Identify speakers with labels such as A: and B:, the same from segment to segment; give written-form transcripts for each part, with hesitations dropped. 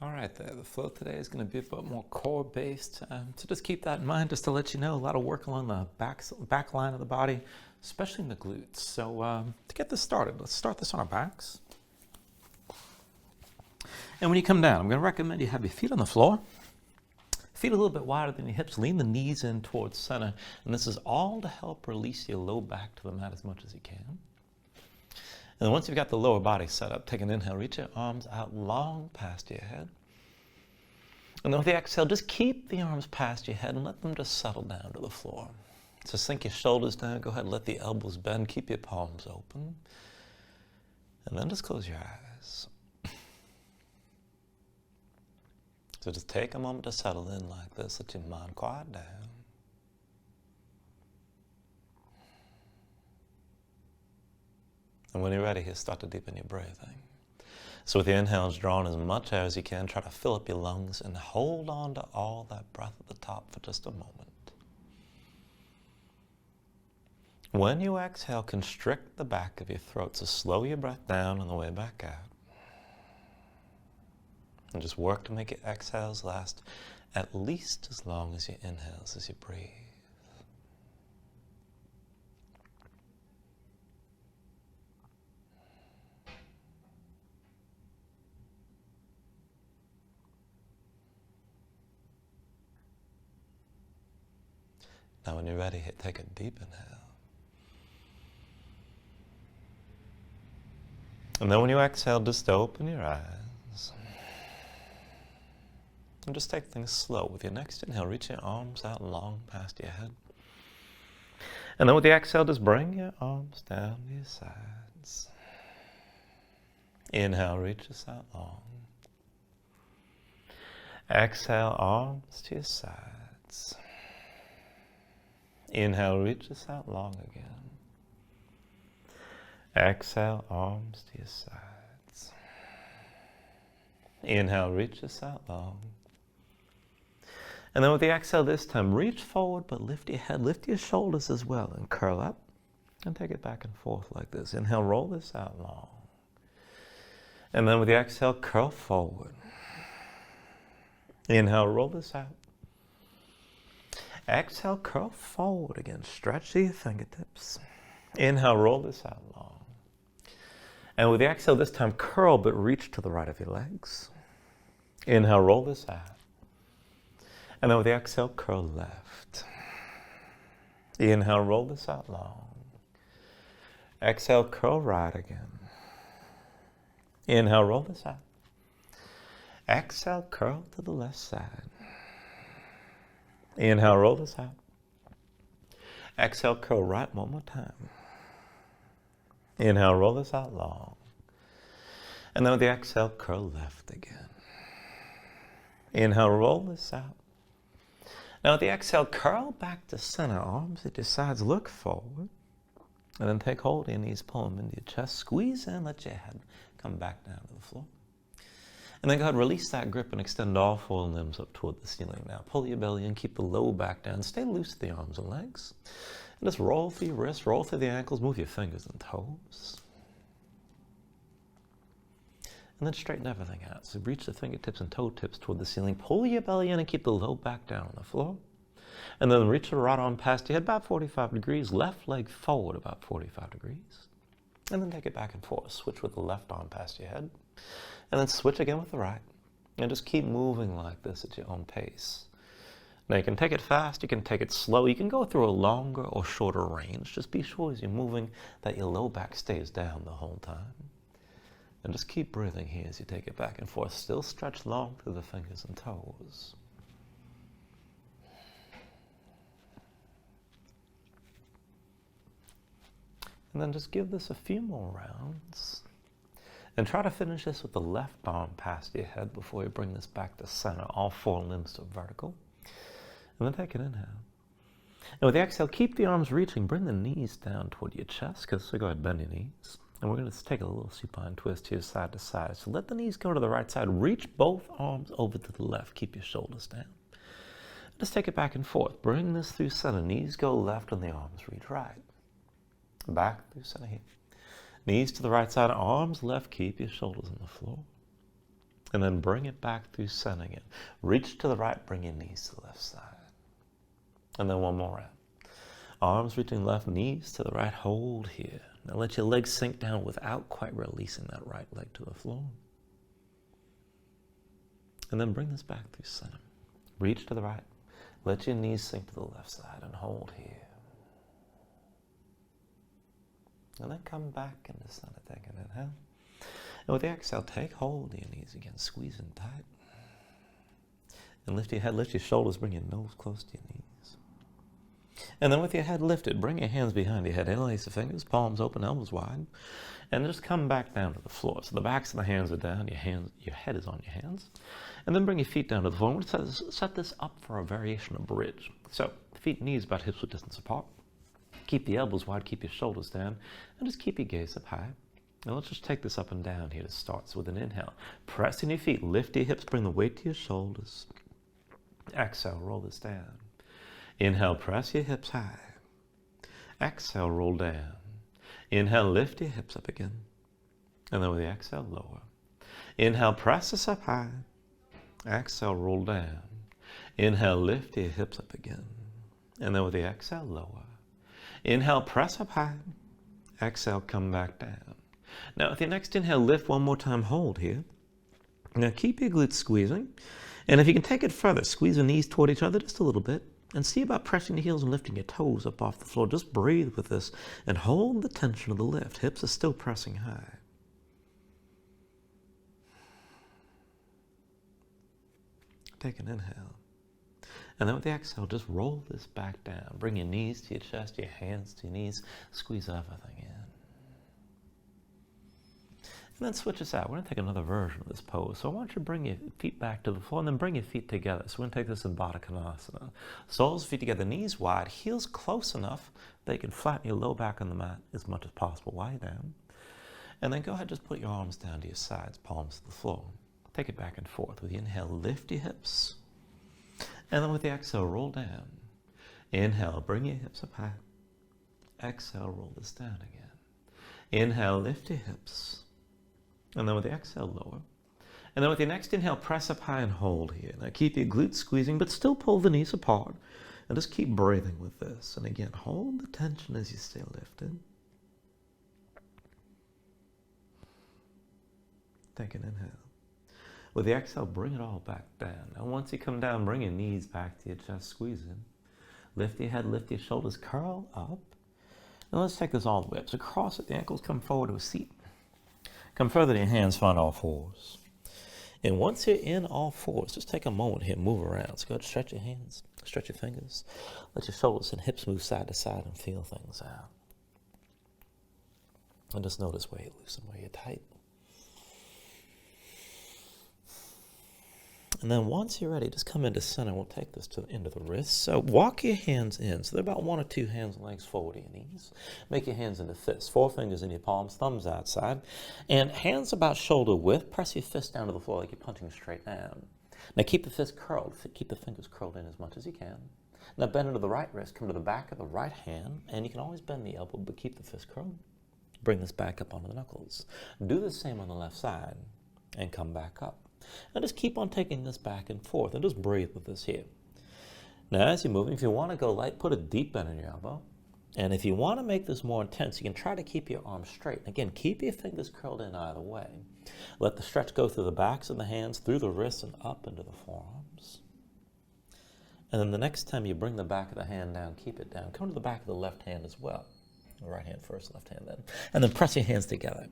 A: All right, the flow today is going to be a bit more core-based, so just keep that in mind. Just to let you know, a lot of work along the back line of the body, especially in the glutes. So to get this started, let's start this on our backs. And when you come down, I'm going to recommend you have your feet on the floor, feet a little bit wider than your hips, lean the knees in towards center, and this is all to help release your low back to the mat as much as you can. And then once you've got the lower body set up, take an inhale, reach your arms out long past your head. And then with the exhale, just keep the arms past your head and let them just settle down to the floor. So sink your shoulders down, go ahead and let the elbows bend, keep your palms open. And then just close your eyes. So just take a moment to settle in like this, let your mind quiet down. And when you're ready, you start to deepen your breathing. So with the inhales, draw in as much air as you can. Try to fill up your lungs and hold on to all that breath at the top for just a moment. When you exhale, constrict the back of your throat. So slow your breath down on the way back out. And just work to make your exhales last at least as long as your inhales as you breathe. Now when you're ready, take a deep inhale. And then when you exhale, just open your eyes. And just take things slow. With your next inhale, reach your arms out long past your head. And then with the exhale, just bring your arms down to your sides. Inhale, reach us out long. Exhale, arms to your sides. Inhale, reach us out long again. Exhale, arms to your sides. Inhale, reach us out long. And then with the exhale this time, reach forward, but lift your head, lift your shoulders as well, and curl up, and take it back and forth like this. Inhale, roll this out long. And then with the exhale, curl forward. Inhale, roll this out. Exhale, curl forward again. Stretch to your fingertips. Inhale, roll this out long. And with the exhale this time, curl but reach to the right of your legs. Inhale, roll this out. And then with the exhale, curl left. Inhale, roll this out long. Exhale, curl right again. Inhale, roll this out. Exhale, curl to the left side. Inhale, roll this out. Exhale, curl right one more time. Inhale, roll this out long. And then with the exhale, curl left again. Inhale, roll this out. Now with the exhale, curl back to center, arms at your sides, look forward. And then take hold of your knees, pull them into your chest, squeeze in, let your head come back down to the floor. And then go ahead, release that grip and extend all four limbs up toward the ceiling now. Pull your belly in, keep the low back down. Stay loose with the arms and legs. And just roll through your wrists, roll through the ankles, move your fingers and toes. And then straighten everything out. So reach the fingertips and toe tips toward the ceiling. Pull your belly in and keep the low back down on the floor. And then reach the right arm past your head, about 45 degrees. Left leg forward, about 45 degrees. And then take it back and forth. Switch with the left arm past your head. And then switch again with the right. And just keep moving like this at your own pace. Now you can take it fast, you can take it slow, you can go through a longer or shorter range. Just be sure as you're moving that your low back stays down the whole time. And just keep breathing here as you take it back and forth. Still stretch long through the fingers and toes. And then just give this a few more rounds. And try to finish this with the left arm past your head before you bring this back to center, all four limbs to vertical. And then take an inhale. And with the exhale, keep the arms reaching. Bring the knees down toward your chest. So go ahead, bend your knees. And we're going to take a little supine twist here side to side. So let the knees go to the right side. Reach both arms over to the left. Keep your shoulders down. Just take it back and forth. Bring this through center. Knees go left and the arms reach right. Back through center here. Knees to the right side, arms left, keep your shoulders on the floor. And then bring it back through center again. Reach to the right, bring your knees to the left side. And then one more round. Arms reaching left, knees to the right, hold here. Now let your legs sink down without quite releasing that right leg to the floor. And then bring this back through center. Reach to the right. Let your knees sink to the left side and hold here. And then come back into center, take an inhale. And with the exhale, take hold of your knees again, squeeze in tight. And lift your head, lift your shoulders, bring your nose close to your knees. And then with your head lifted, bring your hands behind your head, interlace the fingers, palms open, elbows wide. And just come back down to the floor. So the backs of the hands are down, your head is on your hands. And then bring your feet down to the floor. And we'll set this up for a variation of bridge. So feet and knees about hips width distance apart. Keep the elbows wide, keep your shoulders down, and just keep your gaze up high. Now let's just take this up and down here to start. So with an inhale, press in your feet, lift your hips, bring the weight to your shoulders. Exhale, roll this down. Inhale, press your hips high. Exhale, roll down. Inhale, lift your hips up again. And then with the exhale, lower. Inhale, press this up high. Exhale, roll down. Inhale, lift your hips up again. And then with the exhale, lower. Inhale, press up high. Exhale, come back down. Now with your next inhale, lift one more time, hold here. Now keep your glutes squeezing. And if you can take it further, squeeze the knees toward each other just a little bit. And see about pressing the heels and lifting your toes up off the floor. Just breathe with this and hold the tension of the lift. Hips are still pressing high. Take an inhale. And then with the exhale, just roll this back down. Bring your knees to your chest, your hands to your knees. Squeeze everything in. And then switch this out. We're going to take another version of this pose. So I want you to bring your feet back to the floor and then bring your feet together. So we're going to take this in Baddha Konasana. Soles, feet together, knees wide, heels close enough that you can flatten your low back on the mat as much as possible. Lie down. And then go ahead, just put your arms down to your sides, palms to the floor. Take it back and forth. With the inhale, lift your hips. And then with the exhale, roll down. Inhale, bring your hips up high. Exhale, roll this down again. Inhale, lift your hips. And then with the exhale, lower. And then with your next inhale, press up high and hold here. Now keep your glutes squeezing, but still pull the knees apart. And just keep breathing with this. And again, hold the tension as you stay lifted. Take an inhale. With the exhale, bring it all back down. Now once you come down, bring your knees back to your chest, squeeze in. Lift your head, lift your shoulders, curl up. Now let's take this all the way up. So cross at the ankles, come forward to a seat. Come further to your hands, find all fours. And once you're in all fours, just take a moment here, move around. So go ahead, stretch your hands, stretch your fingers. Let your shoulders and hips move side to side and feel things out. And just notice where you're loose and where you're tight. And then once you're ready, just come into center. We'll take this to the end of the wrist. So walk your hands in. So they're about 1 or 2 hands and legs forward to your knees. Make your hands into fists. 4 fingers in your palms, thumbs outside. And hands about shoulder width. Press your fists down to the floor like you're punching straight down. Now keep the fists curled. Keep the fingers curled in as much as you can. Now bend into the right wrist. Come to the back of the right hand. And you can always bend the elbow, but keep the fist curled. Bring this back up onto the knuckles. Do the same on the left side. And come back up. And just keep on taking this back and forth and just breathe with this here. Now as you're moving, if you want to go light, put a deep bend in your elbow. And if you want to make this more intense, you can try to keep your arms straight. Again, keep your fingers curled in either way. Let the stretch go through the backs of the hands, through the wrists, and up into the forearms. And then the next time you bring the back of the hand down, keep it down. Come to the back of the left hand as well. The right hand first, left hand then. And then press your hands together.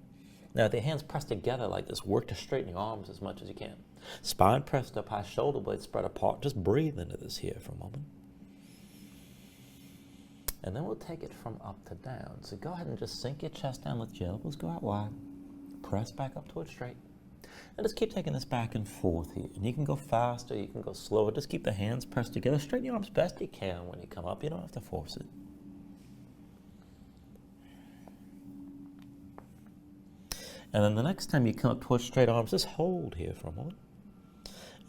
A: Now, with the hands pressed together like this, work to straighten your arms as much as you can. Spine pressed up high, shoulder blades spread apart. Just breathe into this here for a moment. And then we'll take it from up to down. So go ahead and just sink your chest down, let your elbows go out wide. Press back up towards straight. And just keep taking this back and forth here. And you can go faster, you can go slower. Just keep the hands pressed together. Straighten your arms best you can when you come up. You don't have to force it. And then the next time you come up towards straight arms, just hold here for a moment.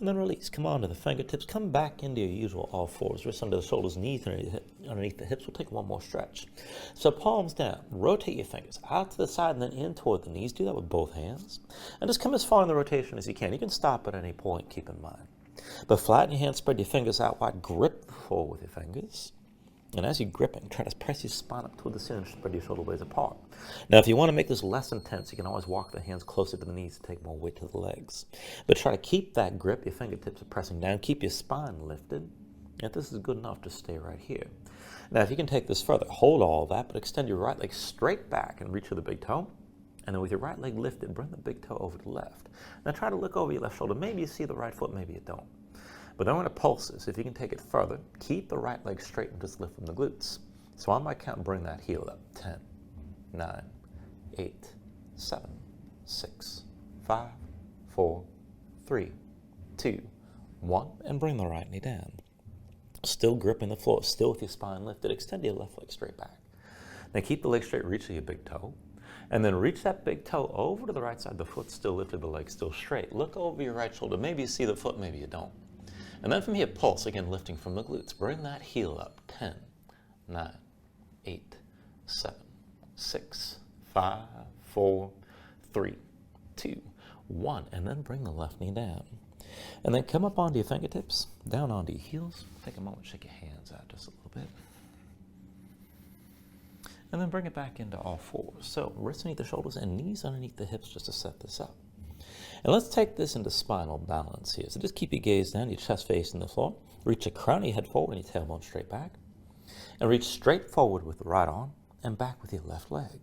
A: And then release. Come on to the fingertips. Come back into your usual all fours. Wrists under the shoulders, knees underneath the hips. We'll take one more stretch. So palms down. Rotate your fingers out to the side and then in toward the knees. Do that with both hands. And just come as far in the rotation as you can. You can stop at any point, keep in mind. But flatten your hands, spread your fingers out wide. Grip the floor with your fingers. And as you're gripping, try to press your spine up toward the ceiling and spread your shoulder blades apart. Now, if you want to make this less intense, you can always walk the hands closer to the knees to take more weight to the legs. But try to keep that grip. Your fingertips are pressing down. Keep your spine lifted. If this is good enough, just stay right here. Now, if you can take this further, hold all that, but extend your right leg straight back and reach for the big toe. And then with your right leg lifted, bring the big toe over to the left. Now, try to look over your left shoulder. Maybe you see the right foot, maybe you don't. But then when it pulses, if you can take it further, keep the right leg straight and just lift from the glutes. So on my count, bring that heel up. 10, 9, 8, 7, 6, 5, 4, 3, 2, 1. And bring the right knee down. Still gripping the floor, still with your spine lifted. Extend your left leg straight back. Now keep the leg straight, reach to your big toe. And then reach that big toe over to the right side. The foot still lifted, the leg still straight. Look over your right shoulder. Maybe you see the foot, maybe you don't. And then from here, pulse, again, lifting from the glutes. Bring that heel up. 10, 9, 8, 7, 6, 5, 4, 3, 2, 1. And then bring the left knee down. And then come up onto your fingertips, down onto your heels. Take a moment, shake your hands out just a little bit. And then bring it back into all fours. So wrists underneath the shoulders and knees underneath the hips just to set this up. And let's take this into spinal balance here. So just keep your gaze down, your chest facing the floor. Reach your crown of your head forward and your tailbone straight back. And reach straight forward with the right arm and back with your left leg.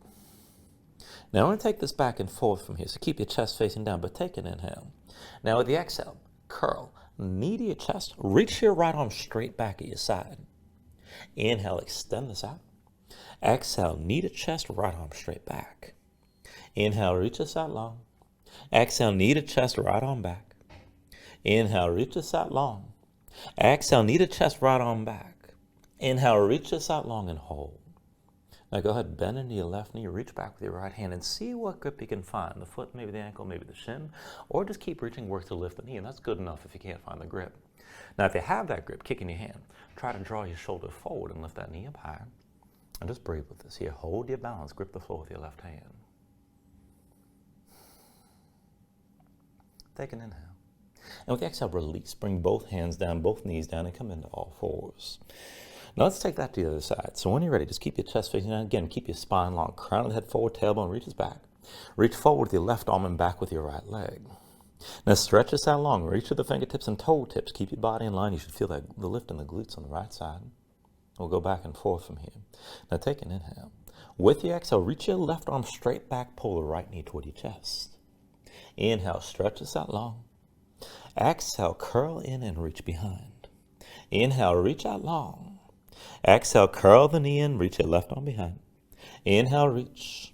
A: Now I want to take this back and forth from here. So keep your chest facing down, but take an inhale. Now with the exhale, curl, knee to your chest. Reach your right arm straight back at your side. Inhale, extend this out. Exhale, knee to chest, right arm straight back. Inhale, reach this out long. Exhale, knee to chest, right arm back. Inhale, reach this out long. Exhale, knee to chest, right arm back. Inhale, reach this out long and hold. Now go ahead, bend into your left knee, reach back with your right hand and see what grip you can find. The foot, maybe the ankle, maybe the shin, or just keep reaching, work to lift the knee, and that's good enough if you can't find the grip. Now if you have that grip, kick in your hand, try to draw your shoulder forward and lift that knee up higher. And just breathe with this here. Hold your balance, grip the floor with your left hand. Take an inhale. And with the exhale, release. Bring both hands down, both knees down, and come into all fours. Now let's take that to the other side. So when you're ready, just keep your chest facing down. Again, keep your spine long. Crown of the head forward, tailbone reaches back. Reach forward with your left arm and back with your right leg. Now stretch this out long. Reach to the fingertips and toe tips. Keep your body in line. You should feel that the lift in the glutes on the right side. We'll go back and forth from here. Now take an inhale. With your exhale, reach your left arm straight back. Pull the right knee toward your chest. Inhale, stretch this out long. Exhale, curl in and reach behind. Inhale, reach out long. Exhale, curl the knee in, reach your left arm behind. Inhale, reach.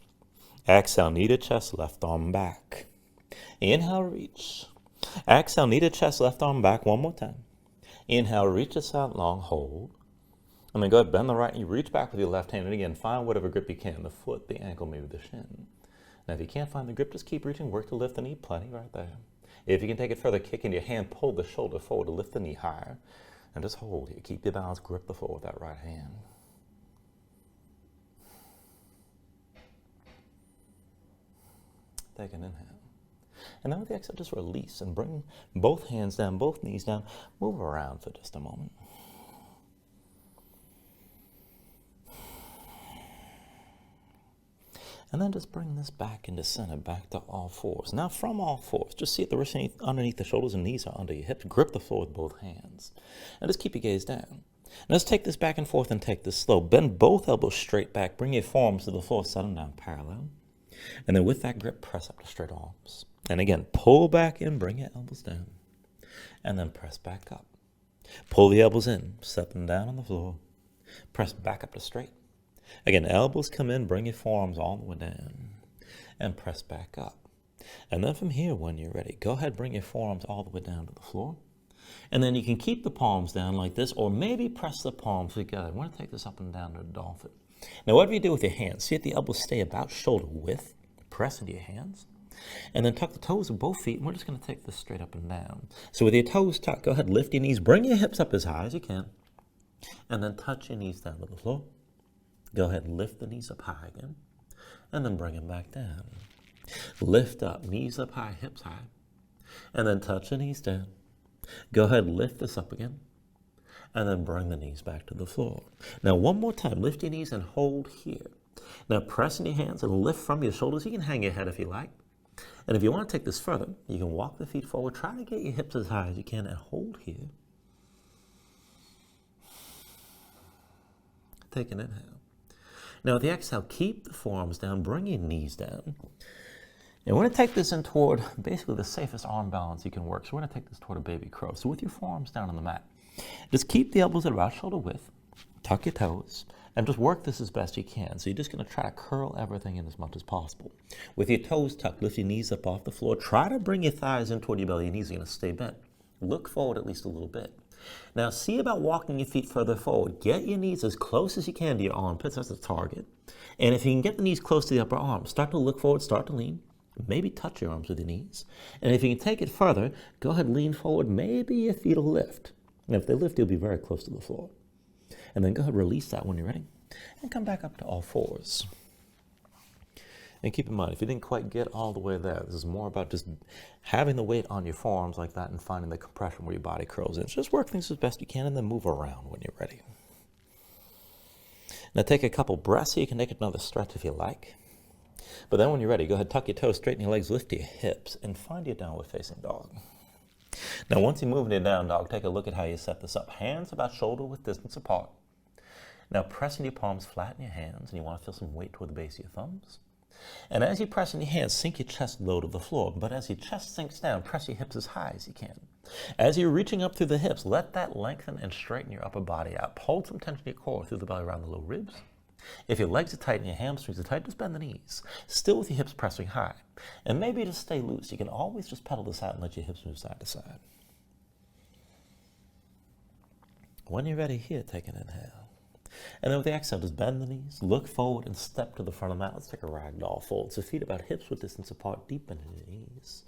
A: Exhale, knee to chest, left arm back. Inhale, reach. Exhale, knee to chest, left arm back. One more time. Inhale, reach this out long, hold. And then go ahead, bend the right knee, reach back with your left hand, and again, find whatever grip you can, the foot, the ankle, maybe the shin. Now, if you can't find the grip, just keep reaching, work to lift the knee, plenty right there. If you can take it further, kick into your hand, pull the shoulder forward to lift the knee higher, and just hold here. Keep your balance, grip the floor with that right hand. Take an inhale. And then with the exhale, just release and bring both hands down, both knees down. Move around for just a moment. And then just bring this back into center, back to all fours. Now from all fours, just see if the wrists underneath the shoulders and knees are under your hips. Grip the floor with both hands. And just keep your gaze down. Now let's take this back and forth and take this slow. Bend both elbows straight back. Bring your forearms to the floor, set them down parallel. And then with that grip, press up to straight arms. And again, pull back in, bring your elbows down. And then press back up. Pull the elbows in, set them down on the floor. Press back up to straight. Again, elbows come in, bring your forearms all the way down, and press back up. And then from here, when you're ready, go ahead, bring your forearms all the way down to the floor. And then you can keep the palms down like this, or maybe press the palms together. I want to take this up and down to a dolphin. Now, whatever you do with your hands, see if the elbows stay about shoulder width. Press into your hands. And then tuck the toes of both feet, and we're just going to take this straight up and down. So with your toes tucked, go ahead, lift your knees, bring your hips up as high as you can, and then touch your knees down to the floor. Go ahead and lift the knees up high again, and then bring them back down. Lift up, knees up high, hips high, and then touch the knees down. Go ahead and lift this up again, and then bring the knees back to the floor. Now one more time, lift your knees and hold here. Now press in your hands and lift from your shoulders. You can hang your head if you like. And if you want to take this further, you can walk the feet forward. Try to get your hips as high as you can and hold here. Take an inhale. Now with the exhale, keep the forearms down, bring your knees down. And we're going to take this in toward basically the safest arm balance you can work. So we're going to take this toward a baby crow. So with your forearms down on the mat, just keep the elbows at about shoulder width, tuck your toes, and just work this as best you can. So you're just going to try to curl everything in as much as possible. With your toes tucked, lift your knees up off the floor. Try to bring your thighs in toward your belly. Your knees are going to stay bent. Look forward at least a little bit. Now see about walking your feet further forward. Get your knees as close as you can to your armpits. That's the target. And if you can get the knees close to the upper arm, start to look forward, start to lean. Maybe touch your arms with your knees. And if you can take it further, go ahead, lean forward. Maybe your feet will lift. And if they lift, you'll be very close to the floor. And then go ahead, release that when you're ready. And come back up to all fours. And keep in mind, if you didn't quite get all the way there, this is more about just having the weight on your forearms like that and finding the compression where your body curls in. So just work things as best you can and then move around when you're ready. Now take a couple breaths here. You can take another stretch if you like. But then when you're ready, go ahead, tuck your toes, straighten your legs, lift your hips, and find your downward facing dog. Now once you move into down dog, take a look at how you set this up. Hands about shoulder width distance apart. Now pressing your palms flat in your hands, and you want to feel some weight toward the base of your thumbs. And as you press in your hands, sink your chest low to the floor. But as your chest sinks down, press your hips as high as you can. As you're reaching up through the hips, let that lengthen and straighten your upper body out. Hold some tension in your core through the belly around the low ribs. If your legs are tight and your hamstrings are tight, just bend the knees. Still with your hips pressing high. And maybe just stay loose. You can always just pedal this out and let your hips move side to side. When you're ready here, take an inhale. And then with the exhale, just bend the knees, look forward, and step to the front of the mat. Let's take a ragdoll fold. So feet about hips width distance apart, deep into your knees.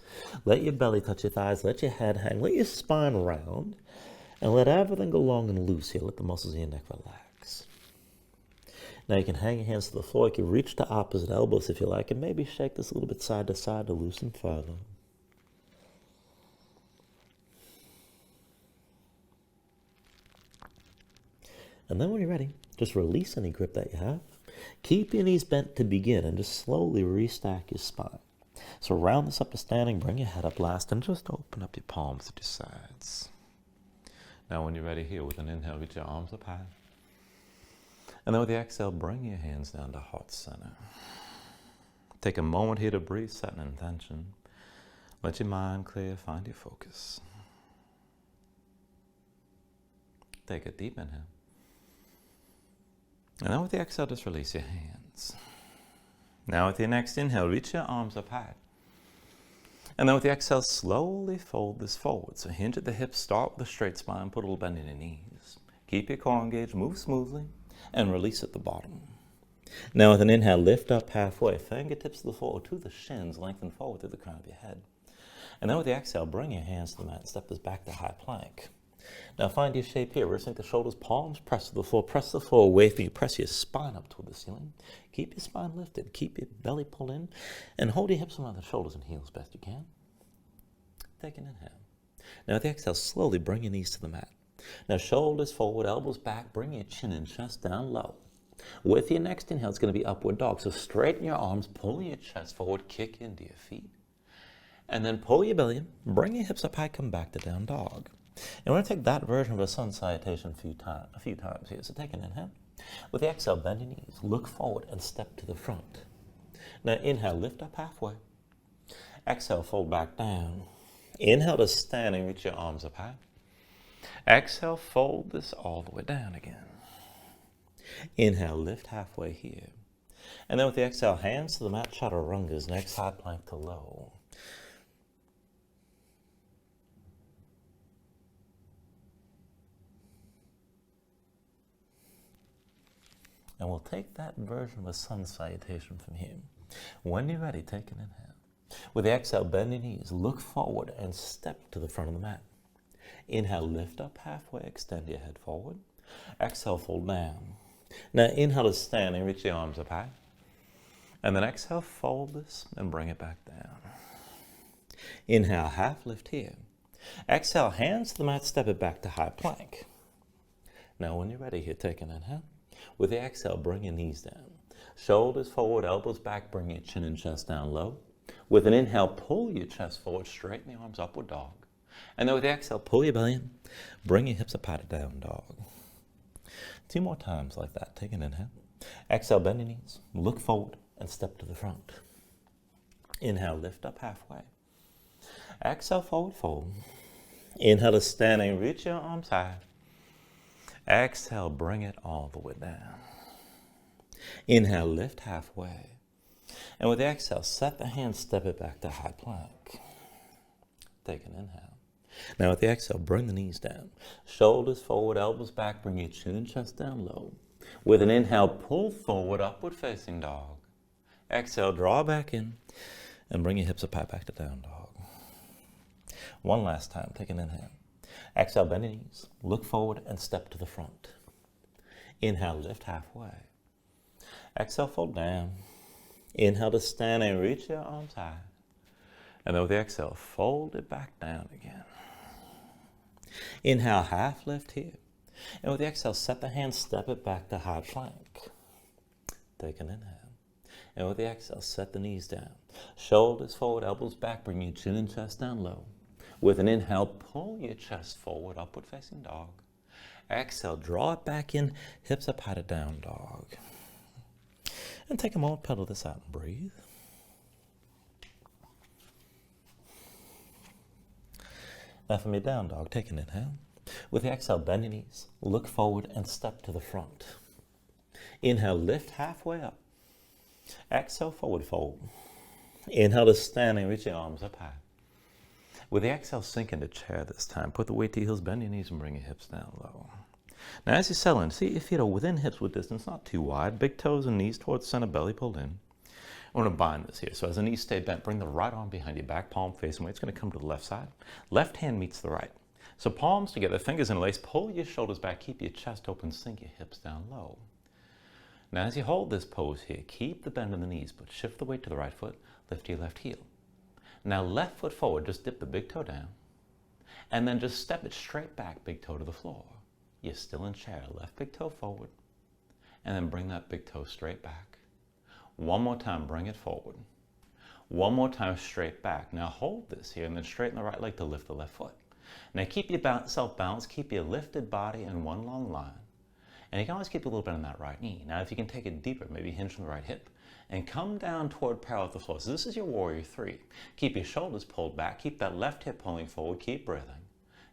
A: Let your belly touch your thighs, let your head hang, let your spine round, and let everything go long and loose here. Let the muscles in your neck relax. Now you can hang your hands to the floor. You can reach to opposite elbows if you like, and maybe shake this a little bit side to side to loosen further. And then when you're ready, just release any grip that you have. Keep your knees bent to begin and just slowly restack your spine. So round this up to standing, bring your head up last, and just open up your palms at your sides. Now when you're ready here, with an inhale, reach your arms up high. And then with the exhale, bring your hands down to heart center. Take a moment here to breathe, set an intention. Let your mind clear, find your focus. Take a deep inhale. And then with the exhale, just release your hands. Now with your next inhale, reach your arms up high. And then with the exhale, slowly fold this forward. So hinge at the hips, start with a straight spine, put a little bend in your knees. Keep your core engaged, move smoothly, and release at the bottom. Now with an inhale, lift up halfway, fingertips to the floor, to the shins, lengthen forward through the crown of your head. And then with the exhale, bring your hands to the mat, step this back to high plank. Now find your shape here. We're sink the shoulders, palms press to the floor, press the floor away from you, press your spine up toward the ceiling. Keep your spine lifted, keep your belly pulled in, and hold your hips around the shoulders and heels best you can. Take an inhale. Now with the exhale, slowly bring your knees to the mat. Now shoulders forward, elbows back, bring your chin and chest down low. With your next inhale, it's going to be upward dog. So straighten your arms, pull your chest forward, kick into your feet. And then pull your belly in, bring your hips up high, come back to down dog. And we're going to take that version of a sun salutation a few times here. So take an inhale. With the exhale, bend your knees, look forward, and step to the front. Now inhale, lift up halfway. Exhale, fold back down. Inhale to standing, reach your arms up high. Exhale, fold this all the way down again. Inhale, lift halfway here. And then with the exhale, hands to the mat, chaturangas, next side plank to low. And we'll take that version of a sun salutation from here. When you're ready, take an inhale. With the exhale, bend your knees, look forward and step to the front of the mat. Inhale, lift up halfway, extend your head forward. Exhale, fold down. Now inhale to stand and reach the arms up high. And then exhale, fold this and bring it back down. Inhale, half lift here. Exhale, hands to the mat, step it back to high plank. Now when you're ready here, take an inhale. With the exhale, bring your knees down. Shoulders forward, elbows back, bring your chin and chest down low. With an inhale, pull your chest forward, straighten the arms, upward dog. And then with the exhale, pull your belly in, bring your hips up high to down dog. 2 more times like that. Take an inhale. Exhale, bend your knees, look forward and step to the front. Inhale, lift up halfway. Exhale, forward fold. Inhale to stand and reach your arms high. Exhale, bring it all the way down. Inhale, lift halfway. And with the exhale, set the hands, step it back to high plank. Take an inhale. Now with the exhale, bring the knees down. Shoulders forward, elbows back, bring your chin and chest down low. With an inhale, pull forward, upward facing dog. Exhale, draw back in and bring your hips up high back to down dog. One last time, take an inhale. Exhale, bend your knees, look forward and step to the front. Inhale, lift halfway. Exhale, fold down. Inhale to stand and reach your arms high. And then with the exhale, fold it back down again. Inhale, half lift here. And with the exhale, set the hands, step it back to high plank. Take an inhale. And with the exhale, set the knees down. Shoulders forward, elbows back, bring your chin and chest down low. With an inhale, pull your chest forward, upward facing dog. Exhale, draw it back in, hips up high to down dog. And take a moment, pedal this out and breathe. Now from your down dog, take an inhale. With the exhale, bend your knees, look forward and step to the front. Inhale, lift halfway up. Exhale, forward fold. Inhale to stand and reach your arms up high. With the exhale, sink into chair this time. Put the weight to your heels, bend your knees and bring your hips down low. Now as you settle in, see your feet are within hips width distance, not too wide. Big toes and knees towards center, belly pulled in. I want to bind this here. So as the knees stay bent, bring the right arm behind your back, palm facing away. It's going to come to the left side. Left hand meets the right. So palms together, fingers interlaced, pull your shoulders back, keep your chest open, sink your hips down low. Now as you hold this pose here, keep the bend in the knees, but shift the weight to the right foot, lift your left heel. Now left foot forward, just dip the big toe down, and then just step it straight back, big toe to the floor. You're still in chair, left big toe forward, and then bring that big toe straight back. One more time, bring it forward. One more time, straight back. Now hold this here, and then straighten the right leg to lift the left foot. Now keep yourself balanced, keep your lifted body in one long line. And you can always keep a little bit on that right knee. Now if you can take it deeper, maybe hinge from the right hip, and come down toward parallel with the floor. So this is your warrior 3. Keep your shoulders pulled back, keep that left hip pulling forward, keep breathing,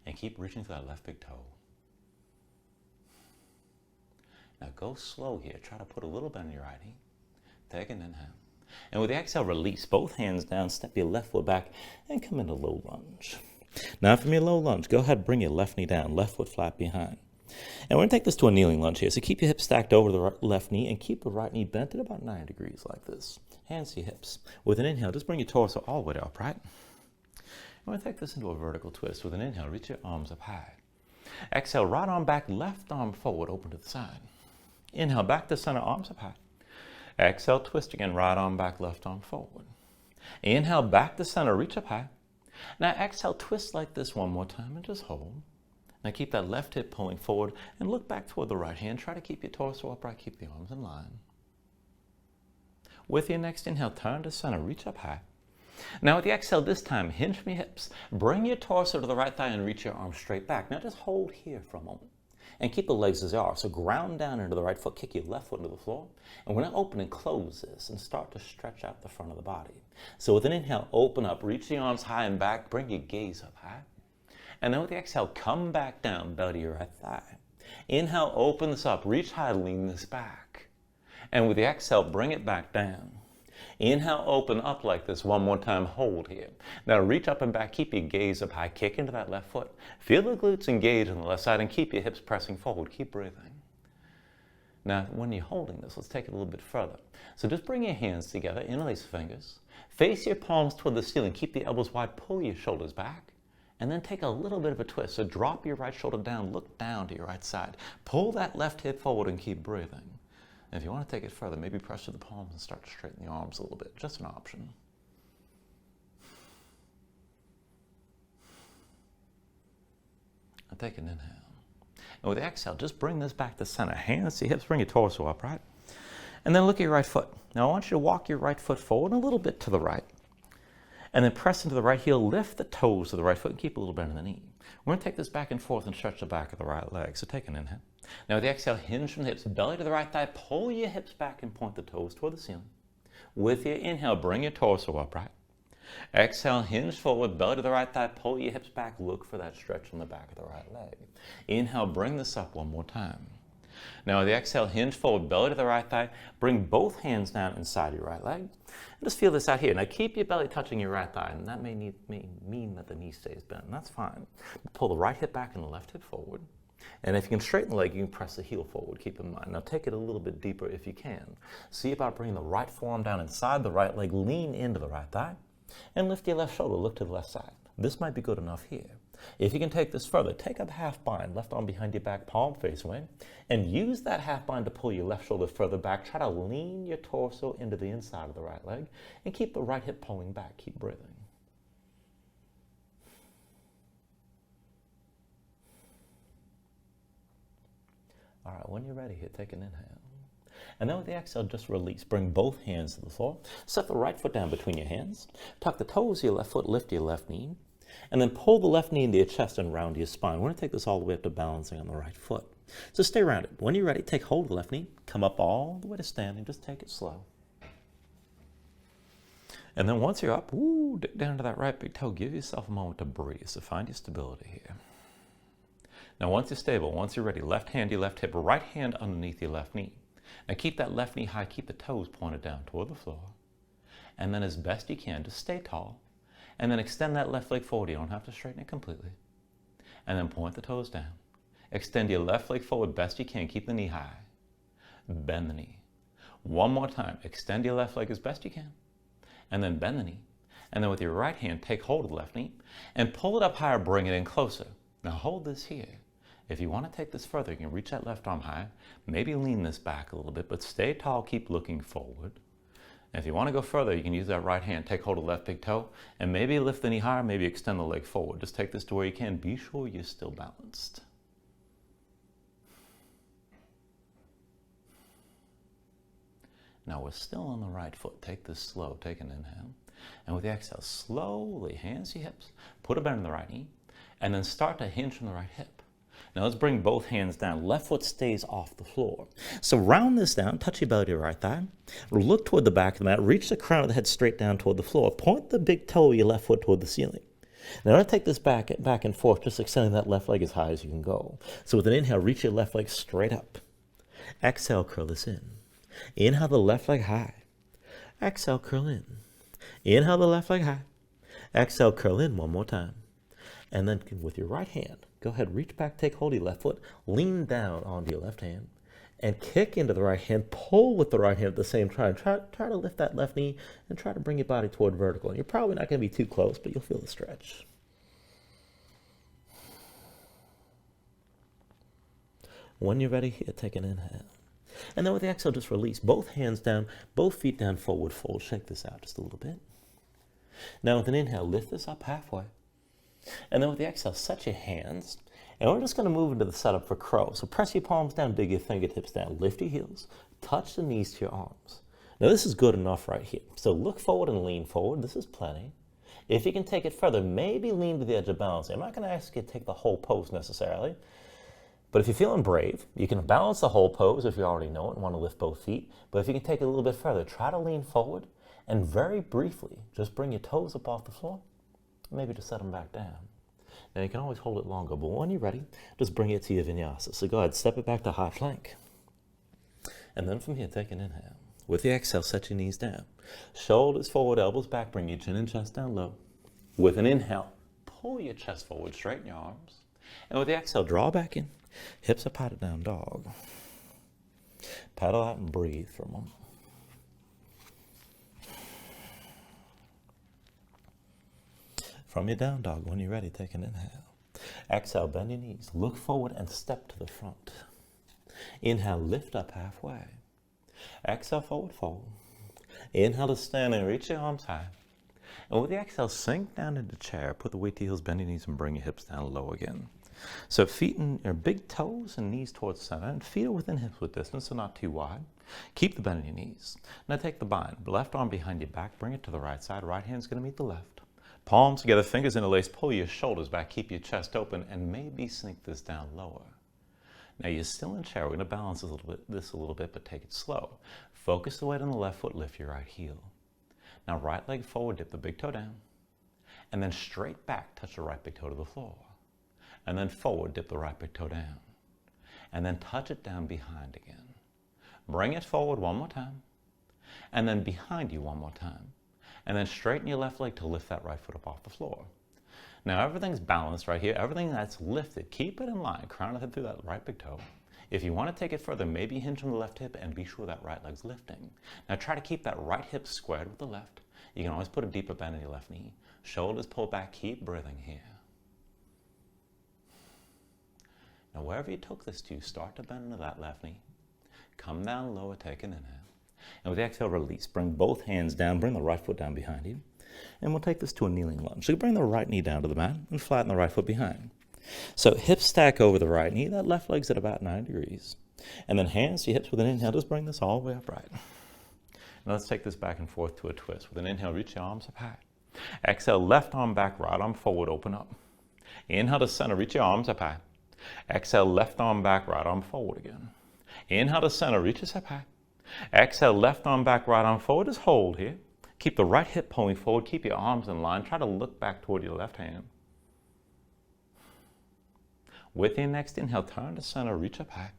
A: and keep reaching for that left big toe. Now go slow here, try to put a little bend in your right knee. Take an inhale. And with the exhale, release both hands down, step your left foot back, and come into low lunge. Now from your low lunge, go ahead, bring your left knee down, left foot flat behind. And we're going to take this to a kneeling lunge here. So keep your hips stacked over the left knee and keep the right knee bent at about 9 degrees like this. Hands to your hips. With an inhale, just bring your torso all the way to upright. We're going to take this into a vertical twist. With an inhale, reach your arms up high. Exhale, right arm back, left arm forward, open to the side. Inhale, back to center, arms up high. Exhale, twist again, right arm back, left arm forward. Inhale, back to center, reach up high. Now exhale, twist like this one more time and just hold. Now keep that left hip pulling forward and look back toward the right hand. Try to keep your torso upright, keep the arms in line. With your next inhale, turn to center, reach up high. Now with the exhale this time, hinge from your hips. Bring your torso to the right thigh and reach your arms straight back. Now just hold here for a moment. And keep the legs as they are. So ground down into the right foot, kick your left foot into the floor. And we're going to open and close this and start to stretch out the front of the body. So with an inhale, open up, reach the arms high and back, bring your gaze up high. And then with the exhale, come back down, belly to your right thigh. Inhale, open this up, reach high, lean this back. And with the exhale, bring it back down. Inhale, open up like this. One more time, hold here. Now reach up and back, keep your gaze up high, kick into that left foot. Feel the glutes engage on the left side and keep your hips pressing forward. Keep breathing. Now, when you're holding this, let's take it a little bit further. So just bring your hands together, interlace fingers. Face your palms toward the ceiling. Keep the elbows wide. Pull your shoulders back. And then take a little bit of a twist. So drop your right shoulder down. Look down to your right side. Pull that left hip forward and keep breathing. And if you want to take it further, maybe press to the palms and start to straighten the arms a little bit. Just an option. And take an inhale. And with the exhale, just bring this back to center. Hands to hips, bring your torso upright. And then look at your right foot. Now I want you to walk your right foot forward a little bit to the right. And then press into the right heel, lift the toes to the right foot and keep a little bend in the knee. We're going to take this back and forth and stretch the back of the right leg. So take an inhale. Now with the exhale, hinge from the hips, belly to the right thigh, pull your hips back and point the toes toward the ceiling. With your inhale, bring your torso upright. Exhale, hinge forward, belly to the right thigh, pull your hips back, look for that stretch in the back of the right leg. Inhale, bring this up one more time. Now with the exhale, hinge forward, belly to the right thigh, bring both hands down inside your right leg. And just feel this out here. Now keep your belly touching your right thigh, and that may mean that the knee stays bent, and that's fine. Pull the right hip back and the left hip forward. And if you can straighten the leg, you can press the heel forward, keep in mind. Now take it a little bit deeper if you can. See about bringing the right forearm down inside the right leg, lean into the right thigh, and lift your left shoulder, look to the left side. This might be good enough here. If you can take this further, take up half bind, left arm behind your back, palm face away, and use that half bind to pull your left shoulder further back. Try to lean your torso into the inside of the right leg, and keep the right hip pulling back. Keep breathing. All right, when you're ready here, take an inhale. And then with the exhale, just release. Bring both hands to the floor. Set the right foot down between your hands. Tuck the toes of your left foot, lift your left knee. And then pull the left knee into your chest and round your spine. We're going to take this all the way up to balancing on the right foot. So stay rounded. When you're ready, take hold of the left knee. Come up all the way to standing. Just take it slow. And then once you're up, dig down to that right big toe. Give yourself a moment to breathe. So find your stability here. Now once you're stable, once you're ready, left hand to your left hip, right hand underneath your left knee. Now keep that left knee high, keep the toes pointed down toward the floor. And then as best you can, just stay tall. And then extend that left leg forward. You don't have to straighten it completely. And then point the toes down. Extend your left leg forward best you can. Keep the knee high. Bend the knee. One more time. Extend your left leg as best you can. And then bend the knee. And then with your right hand, take hold of the left knee and pull it up higher, bring it in closer. Now hold this here. If you want to take this further, you can reach that left arm high. Maybe lean this back a little bit, but stay tall, keep looking forward. And if you want to go further, you can use that right hand, take hold of the left big toe, and maybe lift the knee higher, maybe extend the leg forward. Just take this to where you can. Be sure you're still balanced. Now we're still on the right foot. Take this slow. Take an inhale. And with the exhale, slowly, hands to your hips, put a bend in the right knee, and then start to hinge from the right hip. Now let's bring both hands down. Left foot stays off the floor. So round this down, touch your belly to your right thigh. Look toward the back of the mat. Reach the crown of the head straight down toward the floor. Point the big toe of your left foot toward the ceiling. Now I'm going to take this back and forth, just extending that left leg as high as you can go. So with an inhale, reach your left leg straight up. Exhale, curl this in. Inhale the left leg high. Exhale, curl in. Inhale the left leg high. Exhale, curl in one more time. And then with your right hand, go ahead, reach back, take hold of your left foot, lean down onto your left hand, and kick into the right hand, pull with the right hand at the same time. Try to lift that left knee and try to bring your body toward vertical. And you're probably not going to be too close, but you'll feel the stretch. When you're ready here, take an inhale. And then with the exhale, just release. Both hands down, both feet down, forward fold. Shake this out just a little bit. Now with an inhale, lift this up halfway. And then with the exhale, set your hands. And we're just going to move into the setup for crow. So press your palms down, dig your fingertips down, lift your heels, touch the knees to your arms. Now this is good enough right here. So look forward and lean forward. This is plenty. If you can take it further, maybe lean to the edge of balance. I'm not going to ask you to take the whole pose necessarily. But if you're feeling brave, you can balance the whole pose if you already know it and want to lift both feet. But if you can take it a little bit further, try to lean forward and very briefly just bring your toes up off the floor. Maybe just set them back down. Now you can always hold it longer, but when you're ready, just bring it to your vinyasa. So go ahead, step it back to high plank. And then from here, take an inhale. With the exhale, set your knees down. Shoulders forward, elbows back, bring your chin and chest down low. With an inhale, pull your chest forward, straighten your arms. And with the exhale, draw back in. Hips are patted down, dog. Paddle out and breathe for a moment. From your down dog, when you're ready, take an inhale. Exhale, bend your knees, look forward and step to the front. Inhale, lift up halfway. Exhale, forward fold. Inhale to stand and reach your arms high. And with the exhale, sink down into the chair. Put the weight to your heels, bend your knees, and bring your hips down low again. So feet and your big toes and knees towards the center, and feet are within hip width distance, so not too wide. Keep the bend in your knees. Now take the bind. Left arm behind your back, bring it to the right side. Right hand's going to meet the left. Palms together, fingers interlaced. Pull your shoulders back, keep your chest open, and maybe sink this down lower. Now you're still in chair. We're going to balance this a little bit, but take it slow. Focus the weight on the left foot, lift your right heel. Now right leg forward, dip the big toe down. And then straight back, touch the right big toe to the floor. And then forward, dip the right big toe down. And then touch it down behind again. Bring it forward one more time. And then behind you one more time. And then straighten your left leg to lift that right foot up off the floor. Now everything's balanced right here. Everything that's lifted, keep it in line. Crown the head through that right big toe. If you want to take it further, maybe hinge from the left hip and be sure that right leg's lifting. Now try to keep that right hip squared with the left. You can always put a deeper bend in your left knee. Shoulders pull back, keep breathing here. Now wherever you took this to, start to bend into that left knee. Come down lower, take an inhale. And with the exhale, release. Bring both hands down, bring the right foot down behind you. And we'll take this to a kneeling lunge. So you bring the right knee down to the mat and flatten the right foot behind. So hips stack over the right knee. That left leg's at about 9 degrees. And then hands to your hips with an inhale. Just bring this all the way upright. Now let's take this back and forth to a twist. With an inhale, reach your arms up high. Exhale, left arm back, right arm forward, open up. Inhale to center, reach your arms up high. Exhale, left arm back, right arm forward again. Inhale to center, reach us up high. Exhale, left arm back, right arm forward. Just hold here. Keep the right hip pulling forward. Keep your arms in line. Try to look back toward your left hand. With your next inhale, turn to center, reach up high.